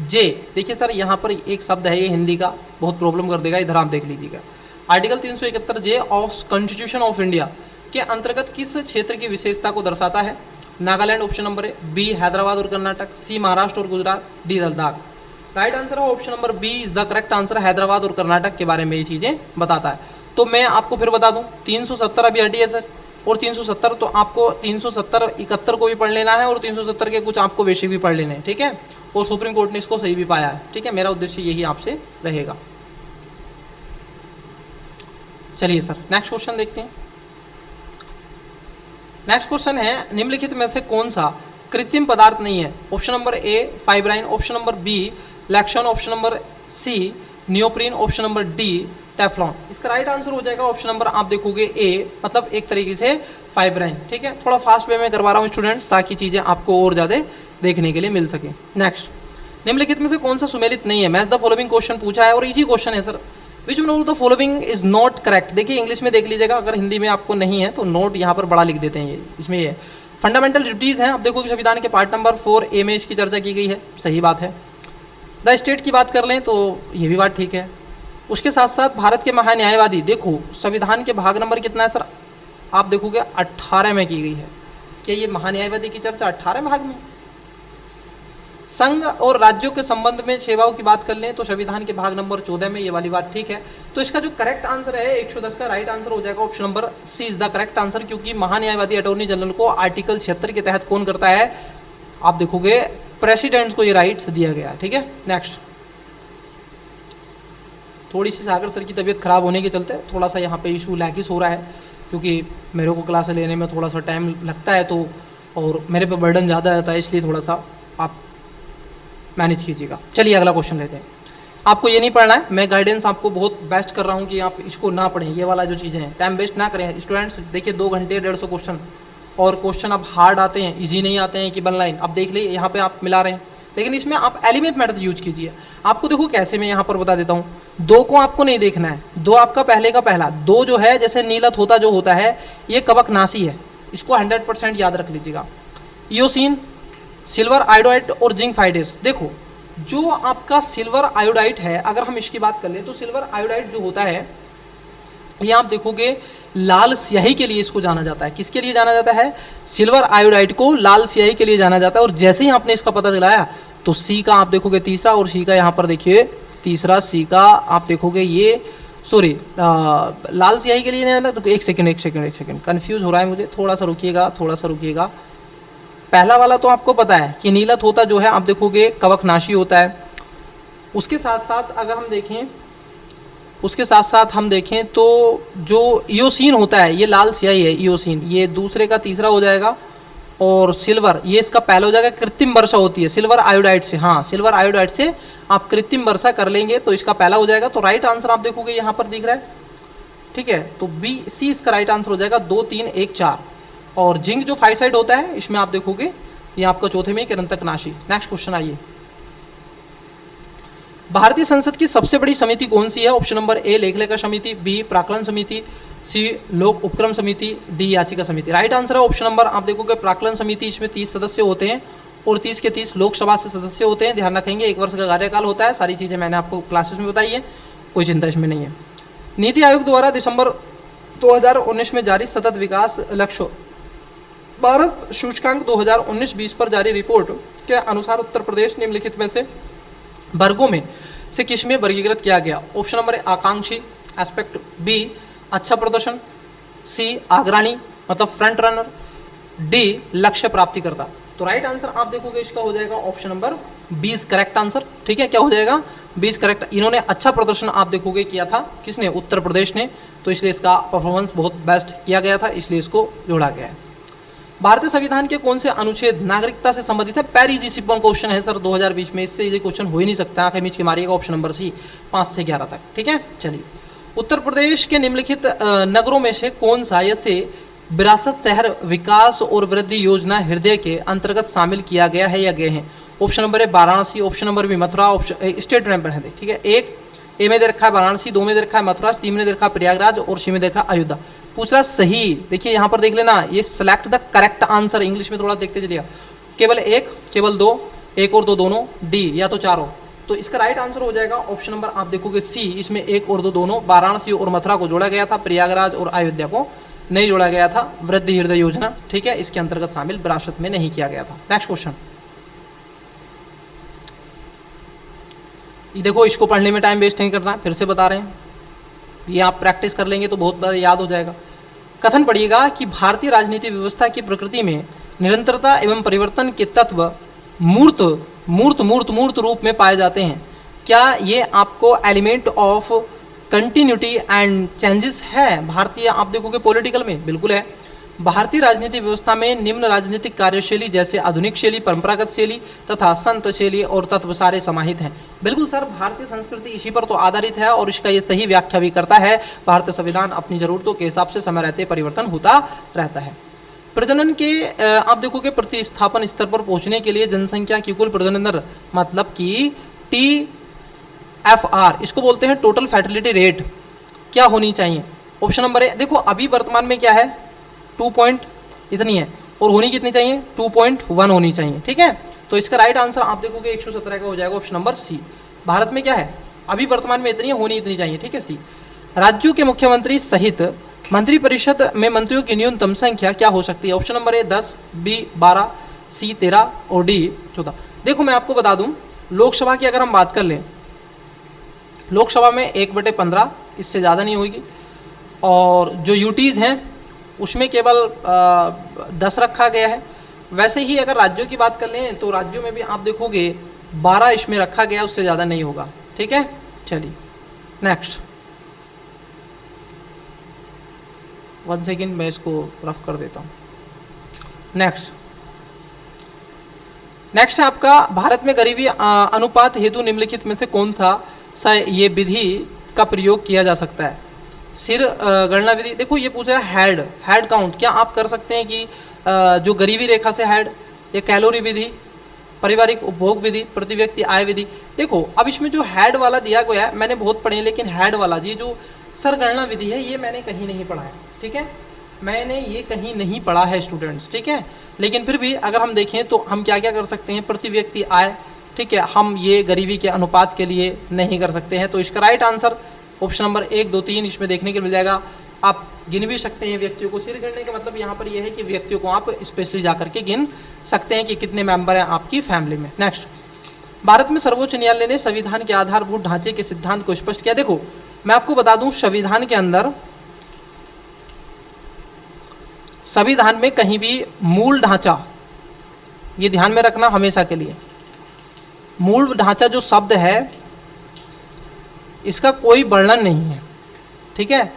जे, देखिए सर यहाँ पर एक शब्द है ये हिंदी का बहुत प्रॉब्लम कर देगा, इधर आप देख लीजिएगा। Article 371 J of constitution of India के अंतर्गत किस क्षेत्र की विशेषता को दर्शाता है? नागालैंड ऑप्शन नंबर है, बी हैदराबाद और कर्नाटक, सी महाराष्ट्र और Gujarat, D Ladakh. Right answer है option number B is the correct answer. Hyderabad और कर्नाटक के बारे में ये चीज़ें बताता है। तो मैं आपको फिर बता दूं 370 अभी हटी है सर, और 370 तो आपको 370 71 को भी पढ़ लेना है और 370 के कुछ आपको बेसिक भी पढ़ लेने हैं, ठीक है। और सुप्रीम कोर्ट ने इसको सही भी पाया है, ठीक है। मेरा उद्देश्य यही आपसे रहेगा। चलिए सर नेक्स्ट क्वेश्चन देखते हैं। नेक्स्ट क्वेश्चन है निम्नलिखित में से कौन सा कृत्रिम पदार्थ नहीं है? Option number A fibrin, option number B लैक्शन, option number C neoprene, option number D Teflon. इसका राइट आंसर हो जाएगा ऑप्शन नंबर आप देखोगे ए, मतलब एक तरीके से फाइब्राइन, ठीक है। थोड़ा फास्ट वे में करवा रहा हूँ स्टूडेंट्स ताकि चीज़ें आपको और ज़्यादा देखने के लिए मिल सके। नेक्स्ट, निम्नलिखित में से कौन सा सुमेलित नहीं है? मैच द फॉलोइंग क्वेश्चन पूछा है और इजी क्वेश्चन है sir. Which one of the following is not correct? देखिए इंग्लिश में देख लीजिएगा, अगर हिंदी में आपको नहीं है तो नोट यहाँ पर बड़ा लिख देते हैं। ये इसमें ये फंडामेंटल ड्यूटीज़ हैं, आप देखोगे संविधान के पार्ट नंबर 4 ए में इसकी चर्चा की गई है, सही बात है। द स्टेट की बात कर लें तो ये भी बात ठीक है। उसके साथ साथ भारत के महान्यायवादी, देखो संविधान के भाग नंबर कितना है सर? आप देखोगे 18 में की गई है। क्या ये महान्यायवादी की चर्चा 18 भाग में? संघ और राज्यों के संबंध में सेवाओं की बात कर लें तो संविधान के भाग नंबर 14 में, ये वाली बात ठीक है। तो इसका जो करेक्ट आंसर है 110 का राइट आंसर हो जाएगा option number C is the correct answer. क्योंकि महान्यायवादी अटॉर्नी जनरल को आर्टिकल 76 के तहत कौन करता है? आप देखोगे प्रेसिडेंट्स को ये राइट दिया गया है, ठीक है। नेक्स्ट, थोड़ी सी सागर सर की तबीयत खराब होने के चलते थोड़ा सा यहाँ पे इशू लैकिस हो रहा है, क्योंकि मेरे को क्लास लेने में थोड़ा सा टाइम लगता है तो, और मेरे पे बर्डन ज़्यादा रहता है, इसलिए थोड़ा सा आप मैनेज कीजिएगा। चलिए अगला क्वेश्चन लेते हैं। आपको ये नहीं पढ़ना है, मैं गाइडेंस आपको बहुत बेस्ट कर रहा हूँ कि आप इसको ना पढ़ें, ये वाला जो चीज़ें हैं टाइम वेस्ट ना करें स्टूडेंट्स। देखिए 2 घंटे 150 क्वेश्चन, और क्वेश्चन अब हार्ड आते हैं, इजी नहीं आते हैं कि वन लाइन। अब देख लीजिए यहाँ पे आप मिला रहे हैं, लेकिन इसमें आप एलिमेंट मेथड यूज कीजिए। आपको देखो कैसे, मैं यहाँ पर बता देता हूँ। 2 को आपको नहीं देखना है, 2 आपका पहले का पहला 2 जो है, जैसे नीलत होता जो होता है ये कवकनाशी है, इसको 100% याद रख लीजिएगा। इयोसिन, सिल्वर आयोडाइड और जिंक फाइडेस। देखो जो आपका सिल्वर आयोडाइड है, अगर हम इसकी बात कर ले तो सिल्वर आयोडाइड जो होता है ये आप देखोगे लाल स्याही के लिए इसको जाना जाता है। किसके लिए जाना जाता है? सिल्वर आयोडाइड को लाल स्याही के लिए जाना जाता है। और जैसे ही आपने इसका पता चलाया तो सी का आप देखोगे तीसरा, और सी का यहाँ पर देखिए तीसरा, सी का आप देखोगे ये सॉरी लाल स्याही के लिए नहीं ना। तो एक सेकंड कंफ्यूज हो रहा है मुझे, थोड़ा सा रुकिएगा। पहला वाला तो आपको पता है कि नीलत होता जो है आप देखोगे कवकनाशी होता है। उसके साथ साथ अगर हम देखें उसके साथ साथ हम देखें तो जो इयोसिन होता है, ये लाल स्याही है इयोसिन, ये दूसरे का तीसरा हो जाएगा। और सिल्वर, ये इसका पहला हो जाएगा। कृत्रिम वर्षा होती है सिल्वर आयोडाइड से, हाँ सिल्वर आयोडाइड से आप कृत्रिम वर्षा कर लेंगे तो इसका पहला हो जाएगा। तो राइट आंसर आप देखोगे यहाँ पर दिख रहा है, ठीक है। तो बी सी इसका राइट आंसर हो जाएगा, 2 3 1 4। और जिंक जो फाइटसाइड होता है इसमें आप देखोगे ये आपका चौथे में कृंतकनाशी। नेक्स्ट क्वेश्चन आइए, भारतीय संसद की सबसे बड़ी समिति कौन सी है? ऑप्शन नंबर ए लेख लेखा समिति, बी प्राक्कलन समिति, सी लोक उपक्रम समिति, डी याचिका समिति। राइट आंसर है ऑप्शन नंबर, आप देखोगे प्राक्कलन समिति, इसमें 30 सदस्य होते हैं और 30 के 30 लोकसभा से सदस्य होते हैं। ध्यान रखेंगे 1 वर्ष का कार्यकाल होता है। सारी चीज़ें मैंने आपको क्लासेस में बताई है, कोई चिंता इसमें नहीं है। नीति आयोग द्वारा दिसंबर 2019 में जारी सतत विकास लक्ष्य भारत सूचकांक 2019-20 पर जारी रिपोर्ट के अनुसार उत्तर प्रदेश निम्नलिखित में से वर्गों में से किस में वर्गीकृत किया गया? ऑप्शन नंबर ए आकांक्षी एस्पेक्ट, बी अच्छा प्रदर्शन, सी अग्रणी मतलब फ्रंट रनर, डी लक्ष्य प्राप्ति करता। तो राइट आंसर आप देखोगे इसका हो जाएगा ऑप्शन नंबर 20 करेक्ट आंसर, ठीक है। क्या हो जाएगा? 20 करेक्ट। इन्होंने अच्छा प्रदर्शन आप देखोगे किया था, किसने? उत्तर प्रदेश ने, तो इसलिए इसका परफॉर्मेंस बहुत बेस्ट किया गया था, इसलिए इसको जोड़ा गया है। भारतीय संविधान के कौन से अनुच्छेद नागरिकता से संबंधित है? पैरी जी सिंपल क्वेश्चन है सर 2020 में, इससे ये क्वेश्चन हो ही नहीं सकता। आंखें मीच के मारिएगा, ऑप्शन नंबर सी 5 से 11 तक, ठीक है। चलिए, उत्तर प्रदेश के निम्नलिखित नगरों में से कौन सा से विरासत शहर विकास और वृद्धि योजना हृदय के अंतर्गत शामिल किया गया है या गए हैं? Option number A Varanasi, option number B Mathura, option state number है, ठीक है। 1 ए में दे रखा है वाराणसी, 2 में दे रखा है मथुरा, 3 में दे रखा है प्रयागराज और सी में दे रखा है अयोध्या। दूसरा सही, देखिए यहाँ पर देख लेना, ये select the correct answer, English में थोड़ा देखते चलिएगा। केवल 1, केवल 2, 1 और 2 दोनों, डी या तो चारों। तो इसका राइट आंसर हो जाएगा ऑप्शन नंबर आप देखोगे सी, इसमें 1 और 2 दोनों, वाराणसी और मथुरा को जोड़ा गया था, प्रयागराज और अयोध्या को नहीं जोड़ा गया था। वृद्धि हृदय योजना, ठीक है, इसके अंतर्गत शामिल विरासत में नहीं किया गया था। नेक्स्ट क्वेश्चन, देखो इसको पढ़ने में टाइम वेस्ट नहीं करना, फिर से बता रहे हैं, ये आप प्रैक्टिस कर लेंगे तो बहुत बार याद हो जाएगा। कथन पढ़िएगा कि भारतीय राजनीति व्यवस्था की प्रकृति में निरंतरता एवं परिवर्तन के तत्व मूर्त रूप में पाए जाते हैं। क्या ये आपको element of continuity and changes है भारतीय, आप देखोगे पॉलिटिकल में? बिल्कुल है। भारतीय राजनीति व्यवस्था में निम्न राजनीतिक कार्यशैली जैसे आधुनिक शैली, परंपरागत शैली तथा संत शैली और तत्व सारे समाहित हैं। बिल्कुल सर, भारतीय संस्कृति इसी पर तो आधारित है और इसका ये सही व्याख्या भी करता है। भारतीय संविधान अपनी जरूरतों के हिसाब से समय रहते परिवर्तन होता रहता है। प्रजनन के आप देखोगे प्रतिस्थापन स्तर पर पहुंचने के लिए जनसंख्या की कुल प्रजनन दर मतलब कि TFR, इसको बोलते हैं टोटल फर्टिलिटी रेट, क्या होनी चाहिए? ऑप्शन नंबर ए, देखो अभी वर्तमान में क्या है 2 पॉइंट इतनी है और होनी कितनी चाहिए? 2.1 होनी चाहिए, ठीक है। तो इसका राइट आंसर आप देखोगे 117 का हो जाएगा ऑप्शन नंबर सी। भारत में क्या है अभी वर्तमान में इतनी है, होनी इतनी चाहिए, ठीक है, सी। राज्यों के मुख्यमंत्री सहित मंत्रिपरिषद में मंत्रियों की न्यूनतम संख्या क्या हो सकती है? ऑप्शन नंबर ए 10, बी 12, सी 13 और डी 14। देखो मैं आपको बता दूं, लोकसभा की अगर हम बात कर लें, लोकसभा में 1/15, इससे ज़्यादा नहीं होगी। और जो यूटीज़ हैं उसमें केवल 10 रखा गया है। वैसे ही अगर राज्यों की बात कर लें तो राज्यों में भी आप देखोगे 12 इसमें रखा गया, उससे ज़्यादा नहीं होगा, ठीक है। चलिए नेक्स्ट, 1 सेकेंड मैं इसको रफ कर देता हूँ। नेक्स्ट है आपका, भारत में गरीबी अनुपात हेतु निम्नलिखित में से कौन सा ये विधि का प्रयोग किया जा सकता है? सिर गणना विधि, देखो ये पूछा है हेड काउंट, क्या आप कर सकते हैं कि जो गरीबी रेखा से हेड, या कैलोरी विधि, पारिवारिक उपभोग विधि, प्रति व्यक्ति आय विधि। देखो अब इसमें जो हेड वाला दिया गया है मैंने बहुत पढ़े, लेकिन हेड वाला ये जो सरगणना विधि है ये मैंने कहीं नहीं पढ़ा है, ठीक है, मैंने ये कहीं नहीं पढ़ा है स्टूडेंट्स, ठीक है। लेकिन फिर भी अगर हम देखें तो हम क्या क्या कर सकते हैं, प्रति व्यक्ति आय, ठीक है, हम ये गरीबी के अनुपात के लिए नहीं कर सकते हैं। तो इसका राइट आंसर ऑप्शन नंबर 1, 2, 3 इसमें देखने के मिल जाएगा। आप गिन भी सकते हैं व्यक्तियों को, सिर गिनने का मतलब यहाँ पर यह है कि व्यक्तियों को आप स्पेशली जा करके गिन सकते हैं कि कितने मेंबर हैं आपकी फैमिली में। नेक्स्ट, भारत में सर्वोच्च न्यायालय ने संविधान के आधारभूत ढांचे के सिद्धांत को स्पष्ट किया। देखो मैं आपको बता दूं, संविधान के अंदर, संविधान में कहीं भी मूल ढांचा, ये ध्यान में रखना हमेशा के लिए, मूल ढांचा जो शब्द है इसका कोई वर्णन नहीं है, ठीक है।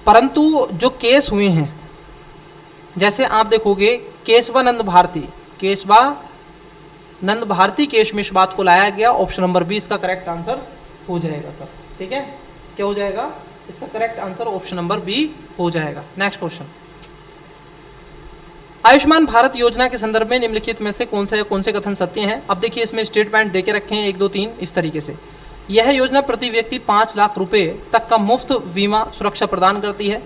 परंतु जो केस हुए हैं, जैसे आप देखोगे केशवानंद भारती केस में इस बात को लाया गया। ऑप्शन नंबर बी इसका करेक्ट आंसर हो जाएगा सर, ठीक है। क्या हो जाएगा? इसका correct answer option number B हो जाएगा। नेक्स्ट क्वेश्चन, आयुष्मान भारत योजना के संदर्भ में निम्नलिखित में से कौन से कथन सत्य हैं? अब देखिए इसमें स्टेटमेंट देके रखे हैं 1 2 3 इस तरीके से। यह योजना प्रति व्यक्ति 5 लाख रुपए तक का मुफ्त बीमा सुरक्षा प्रदान करती है।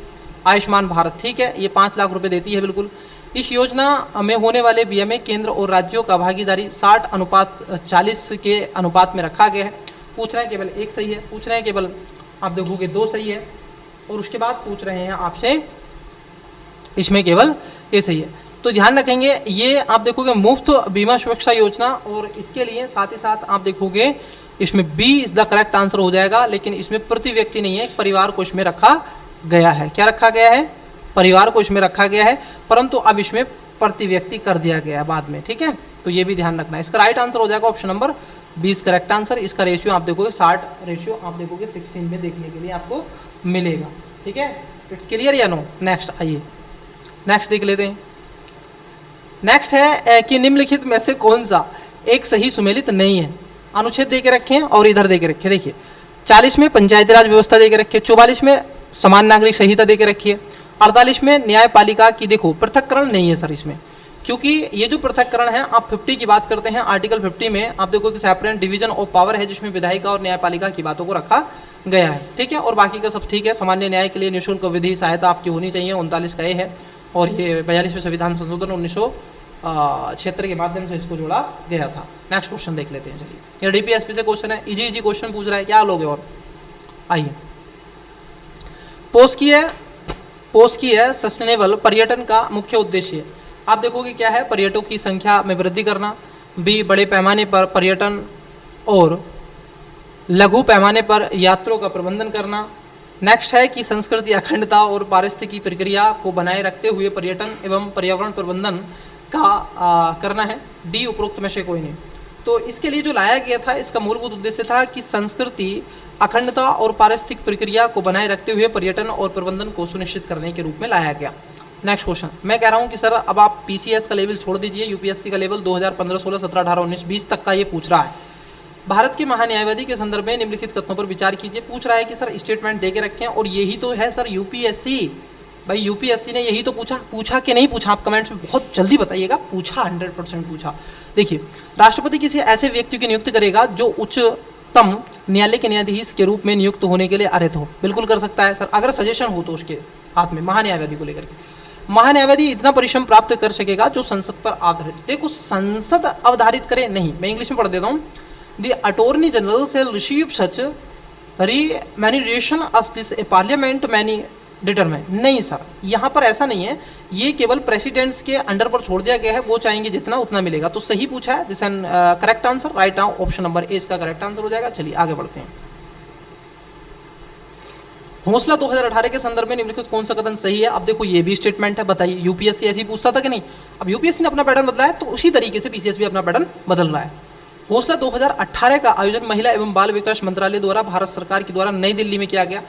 आयुष्मान भारत, ठीक है, ये 5 लाख रुपए देती है, बिल्कुल। इस योजना में होने वाले बीमा में केंद्र और राज्यों का भागीदारी 60:40 के अनुपात में रखा गया है। पूछ रहे हैं केवल एक सही है, पूछ रहे हैं केवल आप देखोगे 2 सही है, और उसके बाद पूछ रहे हैं आपसे इसमें केवल ये सही है। तो ध्यान रखेंगे, ये आप देखोगे मुफ्त बीमा सुरक्षा योजना, और इसके लिए साथ ही साथ आप देखोगे इसमें B is the correct answer हो जाएगा। लेकिन इसमें प्रति व्यक्ति नहीं है, परिवार को इसमें रखा गया है। क्या रखा गया है? परिवार को इसमें रखा गया है, परंतु अब इसमें प्रति व्यक्ति कर दिया गया है बाद में, ठीक है। तो ये भी ध्यान रखना है। इसका राइट आंसर हो जाएगा ऑप्शन नंबर 20 करेक्ट आंसर। इसका रेशियो आप देखोगे 60 रेशियो आप देखोगे 16 में देखने के लिए आपको मिलेगा, ठीक है। इट्स क्लियर या नो? नेक्स्ट आइए, नेक्स्ट देख लेते हैं। नेक्स्ट है कि निम्नलिखित में से कौन सा एक सही सुमेलित नहीं है? अनुच्छेद दे के रखे हैं और इधर दे के रखे, देखिए 40 में पंचायती राज व्यवस्था दे के रखी है, 44 में समान नागरिक संहिता दे के रखी है, 48 में न्यायपालिका की देखो पृथक्करण नहीं है सर इसमें, क्योंकि ये जो पृथक्करण है आप 50 की बात करते हैं, आर्टिकल 50 में आप देखो कि सेपरेट डिवीजन ऑफ पावर है, जिसमें विधायिका और न्यायपालिका की बातों को रखा गया है, ठीक है। और बाकी का सब ठीक है। सामान्य न्याय के लिए निःशुल्क विधि सहायता आपकी होनी चाहिए, 39 का ये है, और ये 42वें संविधान संशोधन 1976 के माध्यम से इसको जोड़ा गया था। नेक्स्ट क्वेश्चन देख लेते हैं, चलिए। ये डीपीएसपी से क्वेश्चन है, इजी क्वेश्चन पूछ रहा है, क्या लोगे? और आइए, पोस्ट की है सस्टेनेबल पर्यटन का मुख्य उद्देश्य। आप देखोगे क्या है? पर्यटकों की संख्या में वृद्धि करना, बी बड़े पैमाने पर पर्यटन और लघु पैमाने पर यात्रियों का प्रबंधन करना। नेक्स्ट है कि संस्कृति अखंडता और पारिस्थितिकी प्रक्रिया को बनाए रखते हुए पर्यटन एवं पर्यावरण प्रबंधन का करना है। डी उपरोक्त में से कोई नहीं। तो इसके लिए जो लाया गया था, इसका मूलभूत उद्देश्य था कि संस्कृति अखंडता और पारिस्थितिक प्रक्रिया को बनाए रखते हुए पर्यटन और प्रबंधन को सुनिश्चित करने के रूप में लाया गया। नेक्स्ट क्वेश्चन, मैं कह रहा हूं कि सर अब आप पीसीएस का लेवल छोड़ दीजिए, यूपीएससी का लेवल 2015, 16, 17, 18, 19, 20 तक का ये पूछ रहा है। भारत के महान्यायवादी के संदर्भ में निम्नलिखित कथनों पर विचार कीजिए। पूछ रहा है कि सर स्टेटमेंट दे के रखें, और यही तो है सर यूपीएससी। भाई यूपीएससी ने यही तो पूछा कि नहीं पूछा? आप कमेंट्स में बहुत जल्दी बताइएगा। पूछा, 100% पूछा। देखिए, राष्ट्रपति किसी ऐसे व्यक्ति की नियुक्ति करेगा जो उच्चतम न्यायालय के न्यायाधीश के रूप में नियुक्त होने के लिए अर्हत हो। बिल्कुल कर सकता है सर, अगर सजेशन हो तो उसके हाथ में, महान्यायवादी को लेकर के। महान्यायवादी इतना परिश्रम प्राप्त कर सकेगा जो संसद पर आधारित, देखो संसद अवधारित करे नहीं, मैं इंग्लिश में पढ़ देता हूँ। The attorney general shall receive such remuneration as this a parliament many determine. नहीं सर, यहाँ पर ऐसा नहीं है, ये केवल प्रेसिडेंट्स के अंडर पर छोड़ दिया गया है, वो चाहेंगे जितना उतना मिलेगा। तो सही पूछा है, this an correct answer. Right now option number A इसका करेक्ट आंसर हो जाएगा। चलिए आगे बढ़ते हैं। हौसला 2018 के संदर्भ में निम्नलिखित कौन सा कथन सही है? अब देखो ये भी स्टेटमेंट है, बताइए। यूपीएससी ऐसे ही पूछता था कि नहीं? अब यूपीएससी ने अपना पैटर्न बदला है, तो उसी तरीके से पीसीएस भी अपना पैटर्न बदल रहा है। हौसला 2018 का आयोजन महिला एवं बाल विकास मंत्रालय द्वारा भारत सरकार के द्वारा नई दिल्ली में किया गया।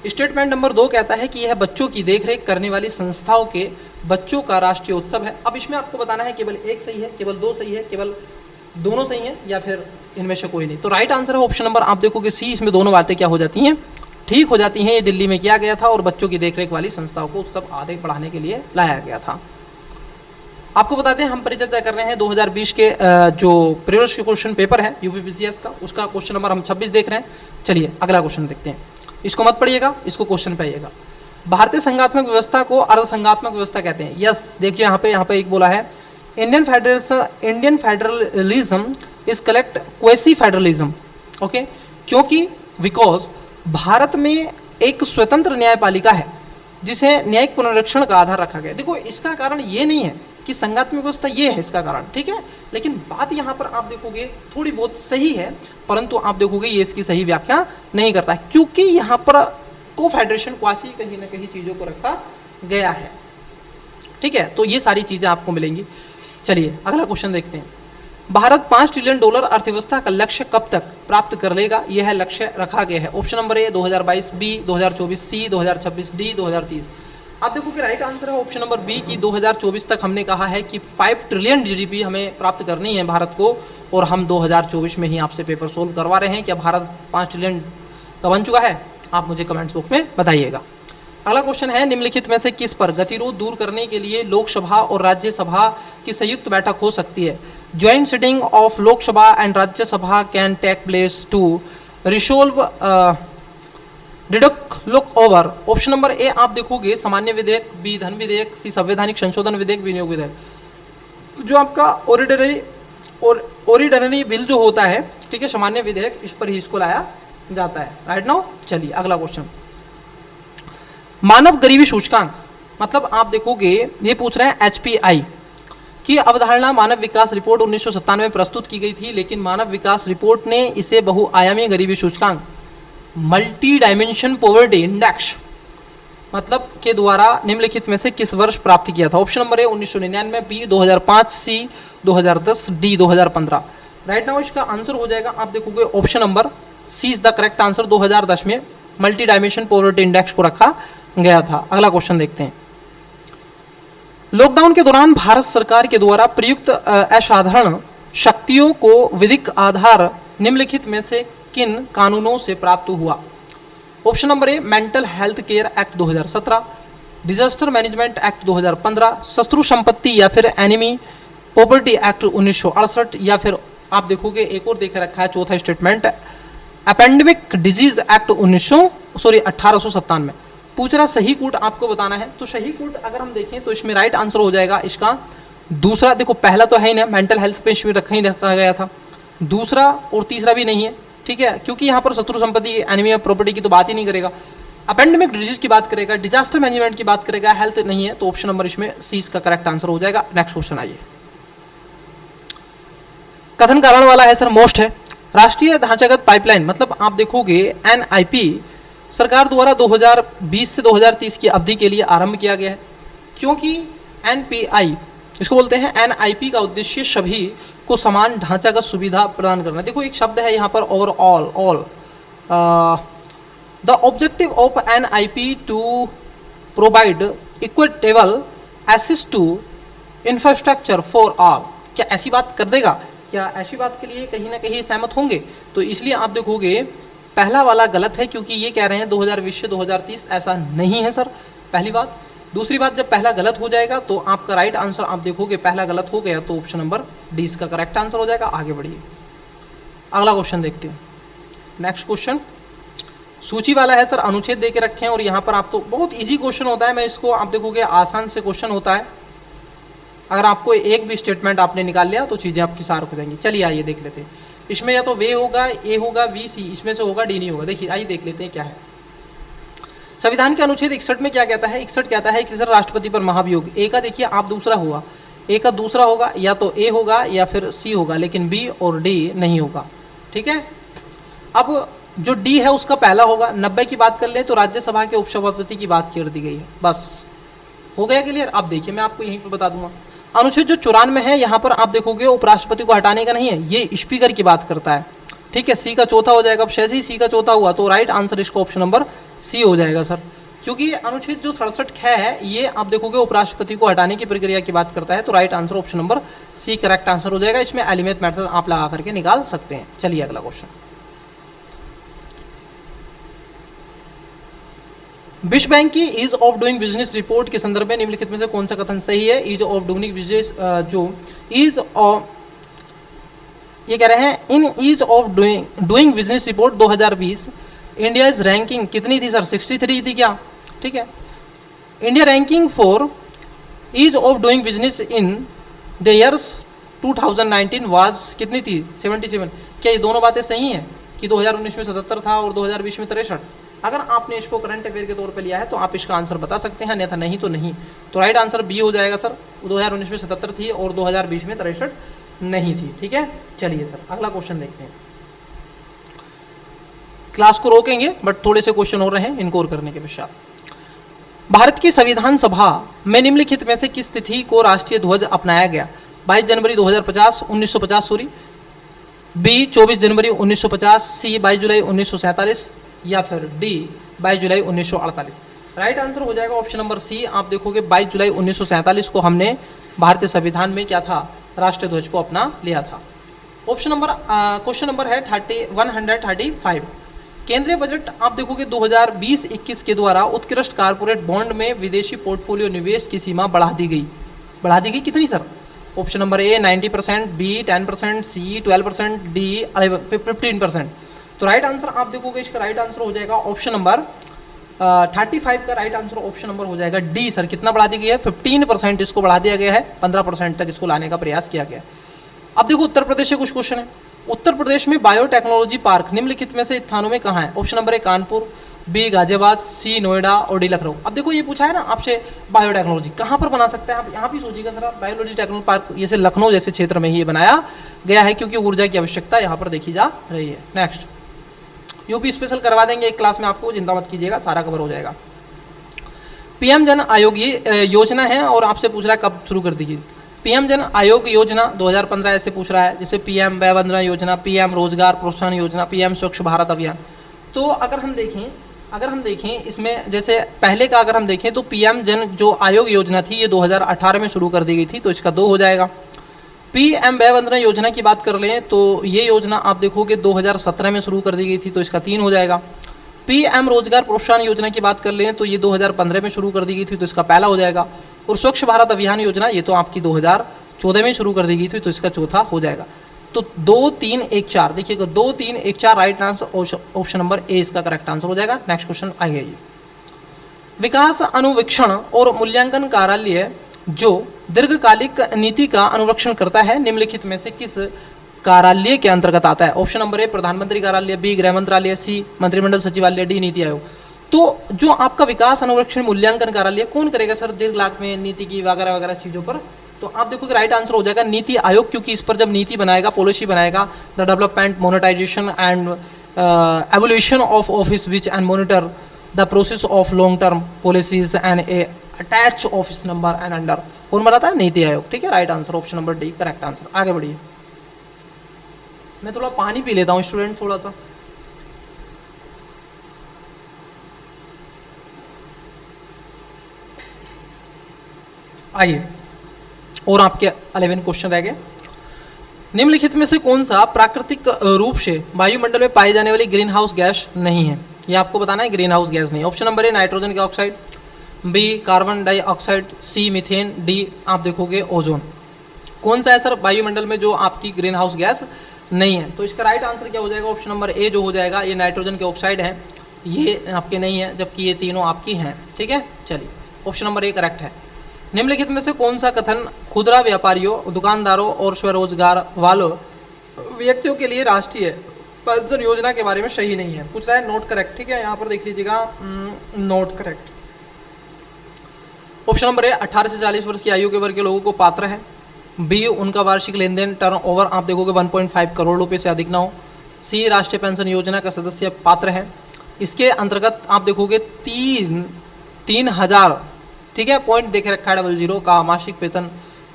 स्टेटमेंट नंबर 2 कहता है कि यह बच्चों की देखरेख करने वाली संस्थाओं के बच्चों का राष्ट्रीय उत्सव है। अब इसमें आपको बताना है केवल एक सही है, केवल 2 सही है, केवल दोनों सही है, या फिर इनमें से कोई नहीं। तो राइट आंसर है ऑप्शन नंबर, आप देखोगे सी। इसमें दोनों बातें क्या हो जाती हैं? ठीक हो जाती हैं। ये दिल्ली में किया गया था और बच्चों की देखरेख वाली संस्थाओं को उत्सव आगे बढ़ाने के लिए लाया गया था। आपको बता दें, हम परिचर्चा कर रहे हैं 2020 के जो प्रीवियस क्वेश्चन पेपर है यूपीपीसीएस का, उसका क्वेश्चन नंबर हम 26 देख रहे हैं। चलिए अगला क्वेश्चन देखते हैं। इसको मत पढ़िएगा, इसको क्वेश्चन पे आइएगा। भारतीय संघात्मक व्यवस्था को अर्ध संघात्मक व्यवस्था कहते हैं। यस, देखिए यहाँ पे एक बोला है, Indian federalism is collect quasi federalism. Okay, क्योंकि बिकॉज भारत में एक स्वतंत्र न्यायपालिका है जिसे न्यायिक पुनरीक्षण का आधार रखा गया। देखो, इसका कारण ये नहीं है कि संघात्मक व्यवस्था ये है इसका कारण, ठीक है। लेकिन बात यहाँ पर आप देखोगे थोड़ी बहुत सही है, परंतु आप देखोगे ये इसकी सही व्याख्या नहीं करता है, क्योंकि यहाँ पर कोफेडरेशन क्वासी कहीं ना कहीं चीज़ों को रखा गया है, ठीक है। तो ये सारी चीज़ें आपको मिलेंगी। चलिए अगला क्वेश्चन देखते हैं। भारत $5 ट्रिलियन अर्थव्यवस्था का लक्ष्य कब तक प्राप्त कर लेगा, यह है लक्ष्य रखा गया है। Option number A 2022, B 2024, C 2026, D 2030। आप देखो कि राइट आंसर है ऑप्शन नंबर बी की 2024 तक हमने कहा है कि 5 ट्रिलियन जीडीपी हमें प्राप्त करनी है भारत को, और हम 2024 में ही आपसे पेपर सोल्व करवा रहे हैं। क्या भारत 5 ट्रिलियन का बन चुका है? आप मुझे कमेंट्स बॉक्स में बताइएगा। अगला क्वेश्चन है, निम्नलिखित में से किस पर गतिरोध दूर करने के लिए लोकसभा और राज्यसभा की संयुक्त बैठक हो सकती है? Joint sitting of Lok Sabha and Rajya Sabha can take place to resolve deduct look over. Option number A आप देखोगे सामान्य विधेयक, बी धन विधेयक, सी संवैधानिक संशोधन विधेयक, विनियोग विधेयक। जो आपका ओरिडिनरी बिल जो होता है, ठीक है, सामान्य विधेयक, इस पर ही इसको लाया जाता है। राइट नाउ चलिए अगला क्वेश्चन, मानव गरीबी सूचकांक, मतलब आप देखोगे ये पूछ रहे हैं HPI की अवधारणा मानव विकास रिपोर्ट 1997 में प्रस्तुत की गई थी, लेकिन मानव विकास रिपोर्ट ने इसे बहुआयामी गरीबी सूचकांक, मल्टी डायमेंशन पॉवर्टी इंडेक्स, मतलब के द्वारा निम्नलिखित में से किस वर्ष प्राप्त किया था? Option number A 1999, B 2005, C 2010, D 2015। Right now इसका आंसर हो जाएगा, आप देखोगे option number C is the correct answer. 2010 में मल्टी डायमेंशन पॉवर्टी इंडेक्स को रखा गया था। अगला क्वेश्चन देखते हैं, लॉकडाउन के दौरान भारत सरकार के द्वारा प्रयुक्त असाधारण शक्तियों को विधिक आधार निम्नलिखित में से किन कानूनों से प्राप्त हुआ? ऑप्शन नंबर ए mental health care act 2017, disaster management act 2015, शत्रु संपत्ति या फिर एनिमी प्रॉपर्टी एक्ट 1968, या फिर आप देखोगे एक और देख रखा है चौथा स्टेटमेंट, एपेंडेमिक डिजीज एक्ट 1897। पूछ रहा सही कोड आपको बताना है, तो सही कोड अगर हम देखें तो इसमें राइट आंसर हो जाएगा इसका दूसरा। देखो पहला तो है ही ना, मेंटल हेल्थ पे इसमें रखा ही रखा गया था, दूसरा और तीसरा भी नहीं है, ठीक है, क्योंकि यहाँ पर शत्रु संपत्ति एनिमी प्रॉपर्टी की तो बात ही नहीं करेगा, एपेंडेमिक डिजीज की बात करेगा, डिजास्टर मैनेजमेंट की बात करेगा, हेल्थ नहीं है, तो ऑप्शन नंबर इसमें सी इसका करेक्ट आंसर हो जाएगा। नेक्स्ट क्वेश्चन आइए, कथन कारण वाला है सर, मोस्ट है। राष्ट्रीय ढांचागत पाइपलाइन, मतलब आप देखोगे NIP सरकार द्वारा 2020 से 2030 की अवधि के लिए आरंभ किया गया है, क्योंकि NPI इसको बोलते हैं, NIP का उद्देश्य सभी को समान ढांचागत सुविधा प्रदान करना। देखो एक शब्द है यहाँ पर overall, all, the objective of NIP to provide equitable access to infrastructure for all. क्या ऐसी बात कर देगा? क्या ऐसी बात के लिए कहीं ना कहीं सहमत होंगे? तो इसलिए आप देखोगे पहला वाला गलत है, क्योंकि ये कह रहे हैं 2020 से 2030, ऐसा नहीं है सर, पहली बात। दूसरी बात, जब पहला गलत हो जाएगा तो आपका राइट आंसर आप देखोगे पहला गलत हो गया तो ऑप्शन नंबर डी इसका करेक्ट आंसर हो जाएगा। आगे बढ़िए, अगला क्वेश्चन देखते हैं। नेक्स्ट क्वेश्चन सूची वाला है सर, अनुच्छेद दे के रखे हैं, और यहाँ पर आप तो बहुत ईजी क्वेश्चन होता है, मैं इसको आप देखोगे आसान से क्वेश्चन होता है। अगर आपको एक भी स्टेटमेंट आपने निकाल लिया तो चीज़ें आपकी सार हो जाएंगी। चलिए आइए देख लेते हैं, इसमें या तो वे होगा, ए होगा, बी सी, इसमें से होगा डी नहीं होगा। देखिए आइए देख लेते हैं क्या है। संविधान के अनुच्छेद 61 में क्या कहता है? 61 कहता है कि सर राष्ट्रपति पर महाभियोग, ए का देखिए आप दूसरा हुआ, ए का दूसरा होगा, या तो ए होगा या फिर सी होगा, लेकिन बी और डी नहीं होगा, ठीक है। अब जो डी है उसका पहला होगा। 90 की बात कर ले तो राज्यसभा के उपसभापति की बात कर दी गई है, बस हो गया क्लियर। अब देखिए मैं आपको यहीं पर बता दूंगा, अनुच्छेद जो 94 है यहाँ पर आप देखोगे उपराष्ट्रपति को हटाने का नहीं है, ये स्पीकर की बात करता है, ठीक है। सी का चौथा हो जाएगा। अब जैसे ही सी का चौथा हुआ तो राइट आंसर इसका ऑप्शन नंबर सी हो जाएगा सर, क्योंकि अनुच्छेद जो 67 है ये आप देखोगे उपराष्ट्रपति को हटाने की प्रक्रिया की बात करता है, तो right answer option number C correct answer हो जाएगा। इसमें एलिमेंट मेथड आप लगा करके निकाल सकते हैं। चलिए अगला क्वेश्चन, विश्व बैंक की ease of doing business report के संदर्भ में निम्नलिखित में से कौन सा कथन सही है? ईज ऑफ डूइंग बिजनेस, जो ईज ऑफ, ये कह रहे हैं in ease of doing business report 2020 India is ranking कितनी थी सर? 63 थी क्या? ठीक है। India ranking for ease of doing business in the years 2019 was कितनी थी? 77। क्या ये दोनों बातें सही हैं कि 2019 में 77 था और 2020 में 63? अगर आपने इसको करंट अफेयर के तौर पे लिया है तो आप इसका आंसर बता सकते हैं, अन्यथा नहीं तो नहीं। तो राइट आंसर बी हो जाएगा सर, 2019 में 77 थी और 2020 में 63 नहीं थी, ठीक है। चलिए सर अगला क्वेश्चन देखते हैं। क्लास को रोकेंगे बट थोड़े से क्वेश्चन हो रहे हैं, इनको और करने के पश्चात। भारत की संविधान सभा में निम्नलिखित में से किस तिथि को राष्ट्रीय ध्वज अपनाया गया? 22 जनवरी 2050 1950 सॉरी, बी 24 जनवरी 1950, सी 22 जुलाई 1947 या फिर डी 22 जुलाई 1948। राइट आंसर हो जाएगा ऑप्शन नंबर सी। आप देखोगे 22 जुलाई 1947 को हमने भारतीय संविधान में क्या था, राष्ट्रीय ध्वज को अपना लिया था। ऑप्शन नंबर क्वेश्चन नंबर है 135। केंद्रीय बजट आप देखोगे 2020-21 के द्वारा उत्कृष्ट कारपोरेट बॉन्ड में विदेशी पोर्टफोलियो निवेश की सीमा बढ़ा दी गई कितनी sir? Option number A 90%, B 10%, C 12%, D 15%। तो राइट आंसर आप देखोगे इसका राइट आंसर हो जाएगा ऑप्शन नंबर 35 का राइट आंसर ऑप्शन नंबर हो जाएगा डी सर। कितना बढ़ा दी गई है? 15% इसको बढ़ा दिया गया है, 15% तक इसको लाने का प्रयास किया गया है। अब देखो उत्तर प्रदेश से कुछ क्वेश्चन है। उत्तर प्रदेश में बायोटेक्नोलॉजी पार्क निम्नलिखित में से स्थानों में कहाँ है? Option number A Kanpur, B Ghaziabad, C Noida और डी लखनऊ। अब देखो ये पूछा है ना आपसे बायोटेक्नोलॉजी कहाँ पर बना सकते हैं आप, यहाँ भी सोचिएगा सर। बायोलॉजी टेक्नोलॉजी पार्क जैसे लखनऊ जैसे क्षेत्र में ही ये बनाया गया है, क्योंकि ऊर्जा की आवश्यकता यहाँ पर देखी जा रही है। नेक्स्ट यूपी स्पेशल करवा देंगे एक क्लास में आपको, चिंता मत कीजिएगा, सारा कवर हो जाएगा। पीएम जन आयोग ये योजना है और आपसे पूछ रहा है कब शुरू कर दीजिए। पीएम जन आयोग योजना 2015 ऐसे पूछ रहा है, जैसे पीएम वय वंदना योजना, पीएम रोजगार प्रोत्साहन योजना, पीएम स्वच्छ भारत अभियान। तो अगर हम देखें इसमें जैसे पहले का अगर हम देखें तो पीएम जन जो आयोग योजना थी ये 2018 में शुरू कर दी गई थी, तो इसका 2 हो जाएगा। पीएम वय वंदना योजना की बात कर लें तो ये योजना आप देखोगे 2017 में शुरू कर दी गई थी, तो इसका 3 हो जाएगा। पीएम रोजगार प्रोत्साहन योजना की बात कर लें तो ये 2015 में शुरू कर दी गई थी, तो इसका पहला हो जाएगा। और स्वच्छ भारत अभियान योजना ये तो आपकी 2014 में शुरू कर दी गई थी, तो इसका चौथा हो जाएगा। तो 2, 3, 1, 4 देखिएगा, 2, 3, 1, 4 right answer option number A इसका करेक्ट आंसर हो जाएगा। नेक्स्ट क्वेश्चन आइए। विकास अनुवीक्षण और मूल्यांकन कार्यालय जो दीर्घकालिक नीति का अनुरक्षण करता है निम्नलिखित में से किस कार्यालय के अंतर्गत आता है? ऑप्शन नंबर ए प्रधानमंत्री कार्यालय, बी गृह मंत्रालय, सी मंत्रिमंडल सचिवालय, डी नीति आयोग। तो जो आपका विकास अनुरक्षण मूल्यांकन कार्यालय कौन करेगा सर दीर्घकाल में नीति की वगैरह वगैरह चीज़ों पर? तो आप देखोगे राइट आंसर हो जाएगा नीति आयोग, क्योंकि इस पर जब नीति बनाएगा, पॉलिसी बनाएगा, the development monetization and evolution of office which and monitor the process of long term policies and a attach office number and under. कौन बनाता है? नीति आयोग। ठीक है, right answer option number D correct answer. आगे बढ़िए, मैं थोड़ा पानी पी लेता हूँ स्टूडेंट, थोड़ा सा। आइए, और आपके 11 क्वेश्चन रह गए। निम्नलिखित में से कौन सा प्राकृतिक रूप से वायुमंडल में पाई जाने वाली ग्रीन हाउस गैस नहीं है? ये आपको बताना है, ग्रीन हाउस गैस नहीं। Option number A nitrogen dioxide, B carbon dioxide, C methane, D आप देखोगे ओजोन। कौन सा है सर वायुमंडल में जो आपकी ग्रीन हाउस गैस नहीं है? तो इसका राइट आंसर क्या हो जाएगा? ऑप्शन नंबर ए जो हो जाएगा, ये नाइट्रोजन के ऑक्साइड है, ये आपके नहीं है, जबकि ये तीनों आपकी हैं। ठीक है, चलिए ऑप्शन नंबर ए करेक्ट है। निम्नलिखित में से कौन सा कथन खुदरा व्यापारियों, दुकानदारों और स्वरोजगार वालों व्यक्तियों के लिए राष्ट्रीय पेंशन योजना के बारे में सही नहीं है? पूछ रहा है, नोट करेक्ट। ठीक है, यहाँ पर देख लीजिएगा, नोट करेक्ट। ऑप्शन नंबर ए 18 से 40 वर्ष की आयु के वर्ग के लोगों को पात्र है। बी उनका वार्षिक लेन देन टर्नओवर आप देखोगे 1.5 करोड़ रुपए से अधिक ना हो। सी राष्ट्रीय पेंशन योजना का सदस्य पात्र है। इसके अंतर्गत आप देखोगे 3,000 ठीक है पॉइंट देखे रखा है 00 का मासिक वेतन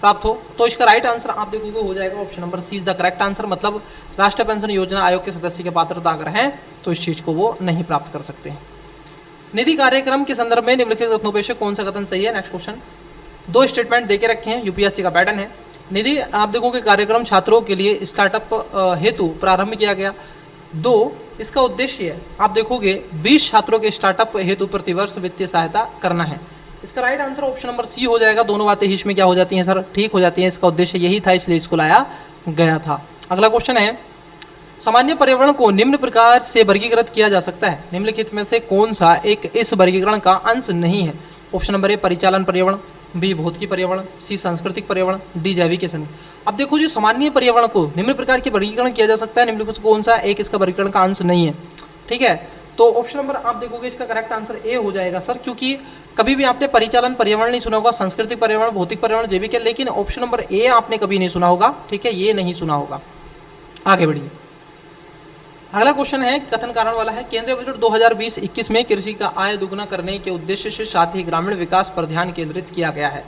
प्राप्त हो। तो इसका राइट आंसर आप देखोगे हो जाएगा option number C is the correct answer. मतलब राष्ट्रीय पेंशन योजना आयोग के सदस्य के पात्रता अगर हैं तो इस चीज़ को वो नहीं प्राप्त कर सकते हैं। निधि कार्यक्रम के संदर्भ में निम्नलिखित कथनों में से कौन सा कथन सही है? Next question. 2 स्टेटमेंट देके रखे हैं, यूपीएससी का पैटर्न है। निधि आप देखोगे कार्यक्रम छात्रों के लिए स्टार्टअप हेतु प्रारंभ किया गया। 2 इसका उद्देश्य है आप देखोगे 20 छात्रों के स्टार्टअप हेतु प्रतिवर्ष वित्तीय सहायता करना है। इसका right answer option number C हो जाएगा। दोनों बातें ही इसमें क्या हो जाती हैं सर? ठीक हो जाती हैं। इसका उद्देश्य यही था इसलिए इसको लाया गया था। अगला क्वेश्चन है, सामान्य पर्यावरण को निम्न प्रकार से वर्गीकृत किया जा सकता है, निम्नलिखित में से कौन सा एक इस वर्गीकरण का अंश नहीं है? ऑप्शन नंबर ए परिचालन पर्यावरण, बी भौतिकी पर्यावरण, सी सांस्कृतिक पर्यावरण, डी जैविक संघ। अब देखो जो सामान्य पर्यावरण को निम्न प्रकार के वर्गीकरण किया जा सकता है, निम्नलिखित कौन सा एक इसका वर्गीकरण का अंश नहीं है? ठीक है, तो ऑप्शन नंबर आप देखोगे इसका करेक्ट आंसर ए हो जाएगा सर, क्योंकि कभी भी आपने परिचालन पर्यावरण नहीं सुना होगा, सांस्कृतिक पर्यावरण, भौतिक पर्यावरण, जैविक है, लेकिन ऑप्शन नंबर ए आपने कभी नहीं सुना होगा। ठीक है, ये नहीं सुना होगा। आगे बढ़िए। अगला क्वेश्चन है कथन कारण वाला है, केंद्रीय बजट 2020-21 में कृषि का आय दुगना करने के उद्देश्य से साथ ही ग्रामीण विकास पर ध्यान केंद्रित किया गया है।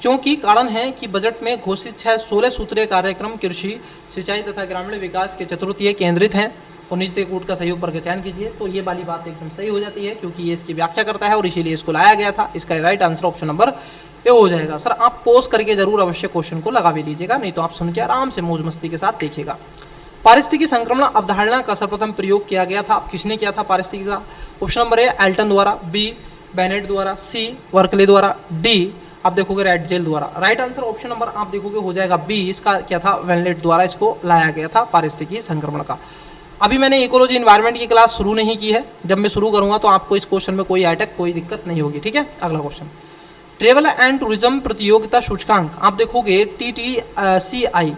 क्योंकि कारण है कि बजट में घोषित 16 सूत्रीय कार्यक्रम कृषि, सिंचाई तथा ग्रामीण विकास के चतुर्थीय केंद्रित हैं और निजी कूट का सहयोग पर का चयन कीजिए। तो ये वाली बात एकदम सही हो जाती है क्योंकि ये इसकी व्याख्या करता है और इसीलिए इसको लाया गया था। इसका राइट आंसर ऑप्शन नंबर ए हो जाएगा। सर आप पोस्ट करके जरूर अवश्य क्वेश्चन को लगा भी लीजिएगा, नहीं तो आप सुन के आराम से मौज मस्ती के साथ देखिएगा। पारिस्थितिकी संक्रमण अवधारणा का सर्वप्रथम प्रयोग किया गया था, किसने किया था पारिस्थितिकी का? ऑप्शन नंबर ए एल्टन द्वारा, बी बेनेट द्वारा, सी वर्कले द्वारा, डी आप देखोगे रेडजेल द्वारा। राइट आंसर ऑप्शन नंबर आप देखोगे हो जाएगा बी, इसका क्या था? वेनलेट द्वारा इसको लाया गया था पारिस्थितिकी संक्रमण का। अभी मैंने इकोलॉजी इन्वायरमेंट की क्लास शुरू नहीं की है, जब मैं शुरू करूंगा तो आपको इस क्वेश्चन में कोई अटैक कोई दिक्कत नहीं होगी, ठीक है। अगला क्वेश्चन, ट्रेवल एंड टूरिज्म प्रतियोगिता सूचकांक आप देखोगे TTCI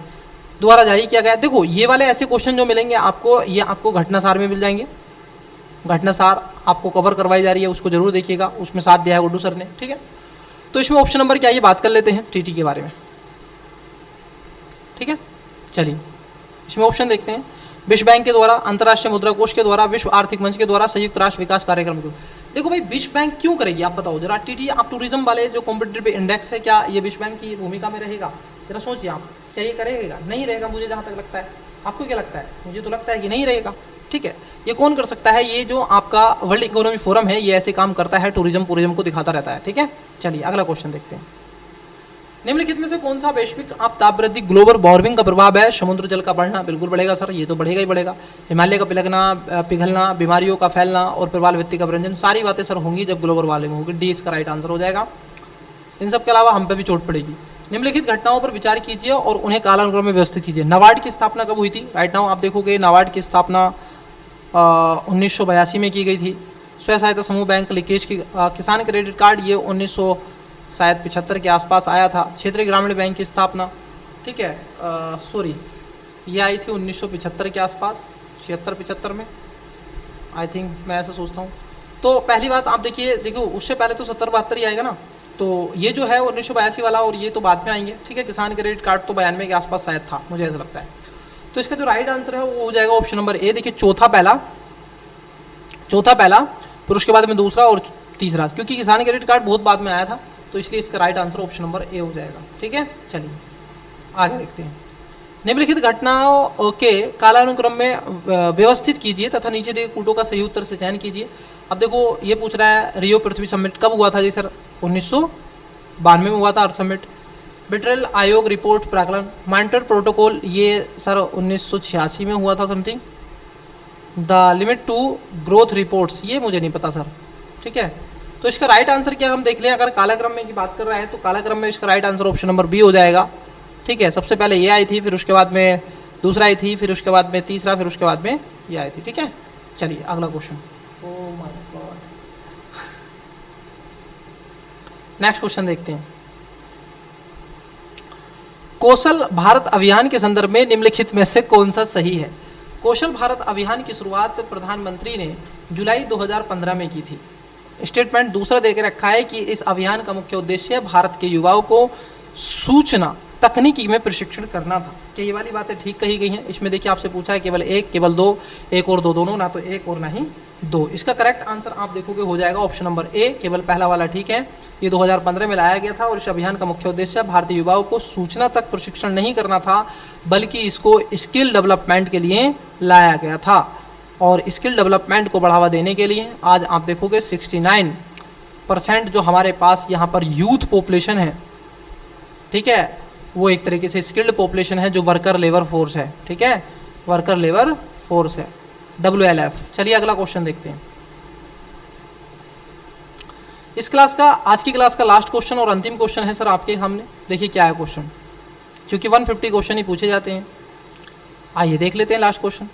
द्वारा जारी किया गया। देखो ये वाले ऐसे क्वेश्चन जो मिलेंगे आपको, ये आपको घटनासार में मिल जाएंगे। घटनासार आपको कवर करवाई जा रही है, उसको जरूर देखिएगा, उसमें साथ दिया है गुड्डू सर ने, ठीक है। तो इसमें ऑप्शन नंबर क्या, ये बात कर लेते हैं TT के बारे में, ठीक है। चलिए इसमें ऑप्शन देखते हैं। विश्व बैंक के द्वारा, अंतर्राष्ट्रीय मुद्रा कोष के द्वारा, विश्व आर्थिक मंच के द्वारा, संयुक्त राष्ट्र विकास कार्यक्रम के। देखो भाई विश्व बैंक क्यों करेगी आप बताओ जरा। TT आप टूरिज्म वाले जो कॉम्पिटिटिव इंडेक्स है, क्या ये विश्व बैंक की भूमिका में रहेगा? जरा सोचिए आप, क्या ये करेगा? नहीं रहेगा मुझे जहाँ तक लगता है। आपको क्या लगता है? मुझे तो लगता है कि नहीं रहेगा, ठीक है। ये कौन कर सकता है? ये जो आपका वर्ल्ड इकोनॉमिक फोरम है, ये ऐसे काम करता है, टूरिज्म को दिखाता रहता है, ठीक है। चलिए अगला क्वेश्चन देखते हैं। निम्नलिखित में से कौन सा वैश्विक ताप वृद्धि ग्लोबल वार्मिंग का प्रभाव है? समुद्र जल का बढ़ना, बिल्कुल बढ़ेगा सर, ये तो बढ़ेगा ही बढ़ेगा। हिमालय का पिघलना, बीमारियों का फैलना और प्रवाल भित्ति का व्यंजन, सारी बातें सर होंगी जब ग्लोबल वार्मिंग होगी। डी इसका राइट आंसर हो जाएगा। इन सब के अलावा हम पे भी चोट पड़ेगी। निम्नलिखित घटनाओं पर विचार कीजिए और उन्हें कालानुक्रम में व्यवस्थित कीजिए। नाबार्ड की स्थापना कब हुई थी? राइट नाउ आप देखोगे नाबार्ड की स्थापना 1982 में की गई थी। स्वयं सहायता समूह बैंक लीकेज की, किसान क्रेडिट कार्ड ये 1975 के आसपास आया था। क्षेत्रीय ग्रामीण बैंक की स्थापना, ठीक है, सॉरी ये आई थी 1975 के आसपास, 76-75 में आई थिंक, मैं ऐसा सोचता हूँ। तो पहली बात आप देखो उससे पहले तो 70-72 ही आएगा ना, तो ये जो है 1982 वाला और ये तो बाद में आएंगे, ठीक है। किसान क्रेडिट कार्ड तो 92 के आसपास शायद था, मुझे ऐसा लगता है। तो इसका जो राइट आंसर है वो हो जाएगा ऑप्शन नंबर ए। देखिए चौथा पहला, फिर उसके बाद में दूसरा और तीसरा, क्योंकि किसान क्रेडिट कार्ड बहुत बाद में आया था, तो इसलिए इसका राइट आंसर ऑप्शन नंबर ए हो जाएगा, ठीक है। चलिए आगे देखते हैं। निम्नलिखित घटनाओं के कालानुक्रम में व्यवस्थित कीजिए तथा नीचे दिए कूटों का सही उत्तर से चयन कीजिए। अब देखो ये पूछ रहा है रियो पृथ्वी समिट कब हुआ था? जी सर 1992 में हुआ था अर्थ समिट। बिट्रेल आयोग रिपोर्ट प्राकलन, मॉन्ट्रियल प्रोटोकॉल ये सर 1986 में हुआ था something. The limit to growth reports ये मुझे नहीं पता सर, ठीक है। तो इसका राइट आंसर क्या हम देख लें, अगर कालाक्रम में की बात कर रहा है तो कालाक्रम में इसका right answer option number B हो जाएगा, ठीक है। सबसे पहले ये आई थी, फिर उसके बाद में दूसरा आई थी, फिर उसके बाद में तीसरा, फिर उसके बाद में ये आई थी, ठीक है। चलिए अगला question. Oh my God, next question देखते हैं। कौशल भारत अभियान के संदर्भ में निम्नलिखित में से कौन सा सही है? कौशल भारत अभियान की शुरुआत प्रधानमंत्री ने जुलाई 2015 में की थी। स्टेटमेंट दूसरा देकर रखा है कि इस अभियान का मुख्य उद्देश्य भारत के युवाओं को सूचना तकनीकी में प्रशिक्षण करना था। क्या ये वाली बातें ठीक कही गई हैं? इसमें देखिए आपसे पूछा है केवल एक, केवल दो, एक और दो, दोनों, ना तो एक और ना ही दो। इसका करेक्ट आंसर आप देखोगे हो जाएगा ऑप्शन नंबर ए, केवल पहला वाला ठीक है। ये 2015 में लाया गया था और इस अभियान का मुख्य उद्देश्य भारतीय युवाओं को सूचना तक प्रशिक्षण नहीं करना था, बल्कि इसको स्किल डेवलपमेंट के लिए लाया गया था। और स्किल डेवलपमेंट को बढ़ावा देने के लिए आज आप देखोगे 69% जो हमारे पास यहाँ पर यूथ पॉपुलेशन है, ठीक है, वो एक तरीके से स्किल्ड पॉपुलेशन है जो वर्कर लेबर फोर्स है, ठीक है, वर्कर लेबर फोर्स है, WLF। चलिए अगला क्वेश्चन देखते हैं। इस क्लास का, आज की क्लास का लास्ट क्वेश्चन और अंतिम क्वेश्चन है सर आपके सामने। देखिए क्या है क्वेश्चन, क्योंकि 150 क्वेश्चन ही पूछे जाते हैं। आइए देख लेते हैं लास्ट क्वेश्चन।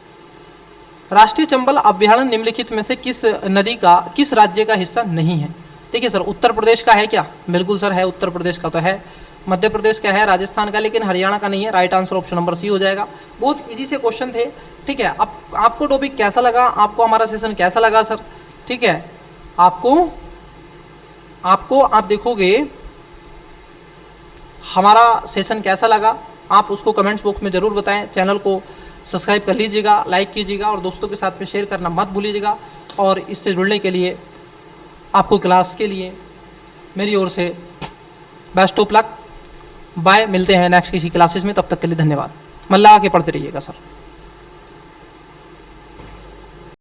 राष्ट्रीय चंबल अभ्यारण्य निम्नलिखित में से किस नदी का, किस राज्य का हिस्सा नहीं है? देखिए सर उत्तर प्रदेश का है क्या? बिल्कुल सर है, उत्तर प्रदेश का तो है। मध्य प्रदेश का है, राजस्थान का, लेकिन हरियाणा का नहीं है। Right answer option number C हो जाएगा। बहुत इजी से क्वेश्चन थे, ठीक है। अब आपको टॉपिक कैसा लगा, आपको हमारा सेशन कैसा लगा सर, ठीक है, आपको आप देखोगे हमारा सेशन कैसा लगा, आप उसको कमेंट्स बॉक्स में ज़रूर बताएं। चैनल को सब्सक्राइब कर लीजिएगा, लाइक कीजिएगा और दोस्तों के साथ में शेयर करना मत भूलिएगा। और इससे जुड़ने के लिए आपको क्लास के लिए मेरी ओर से बेस्ट ऑफ लक। बाय, मिलते हैं नेक्स्ट किसी क्लासेस में, तब तक के लिए धन्यवाद। मन लगा के पढ़ते रहिएगा सर।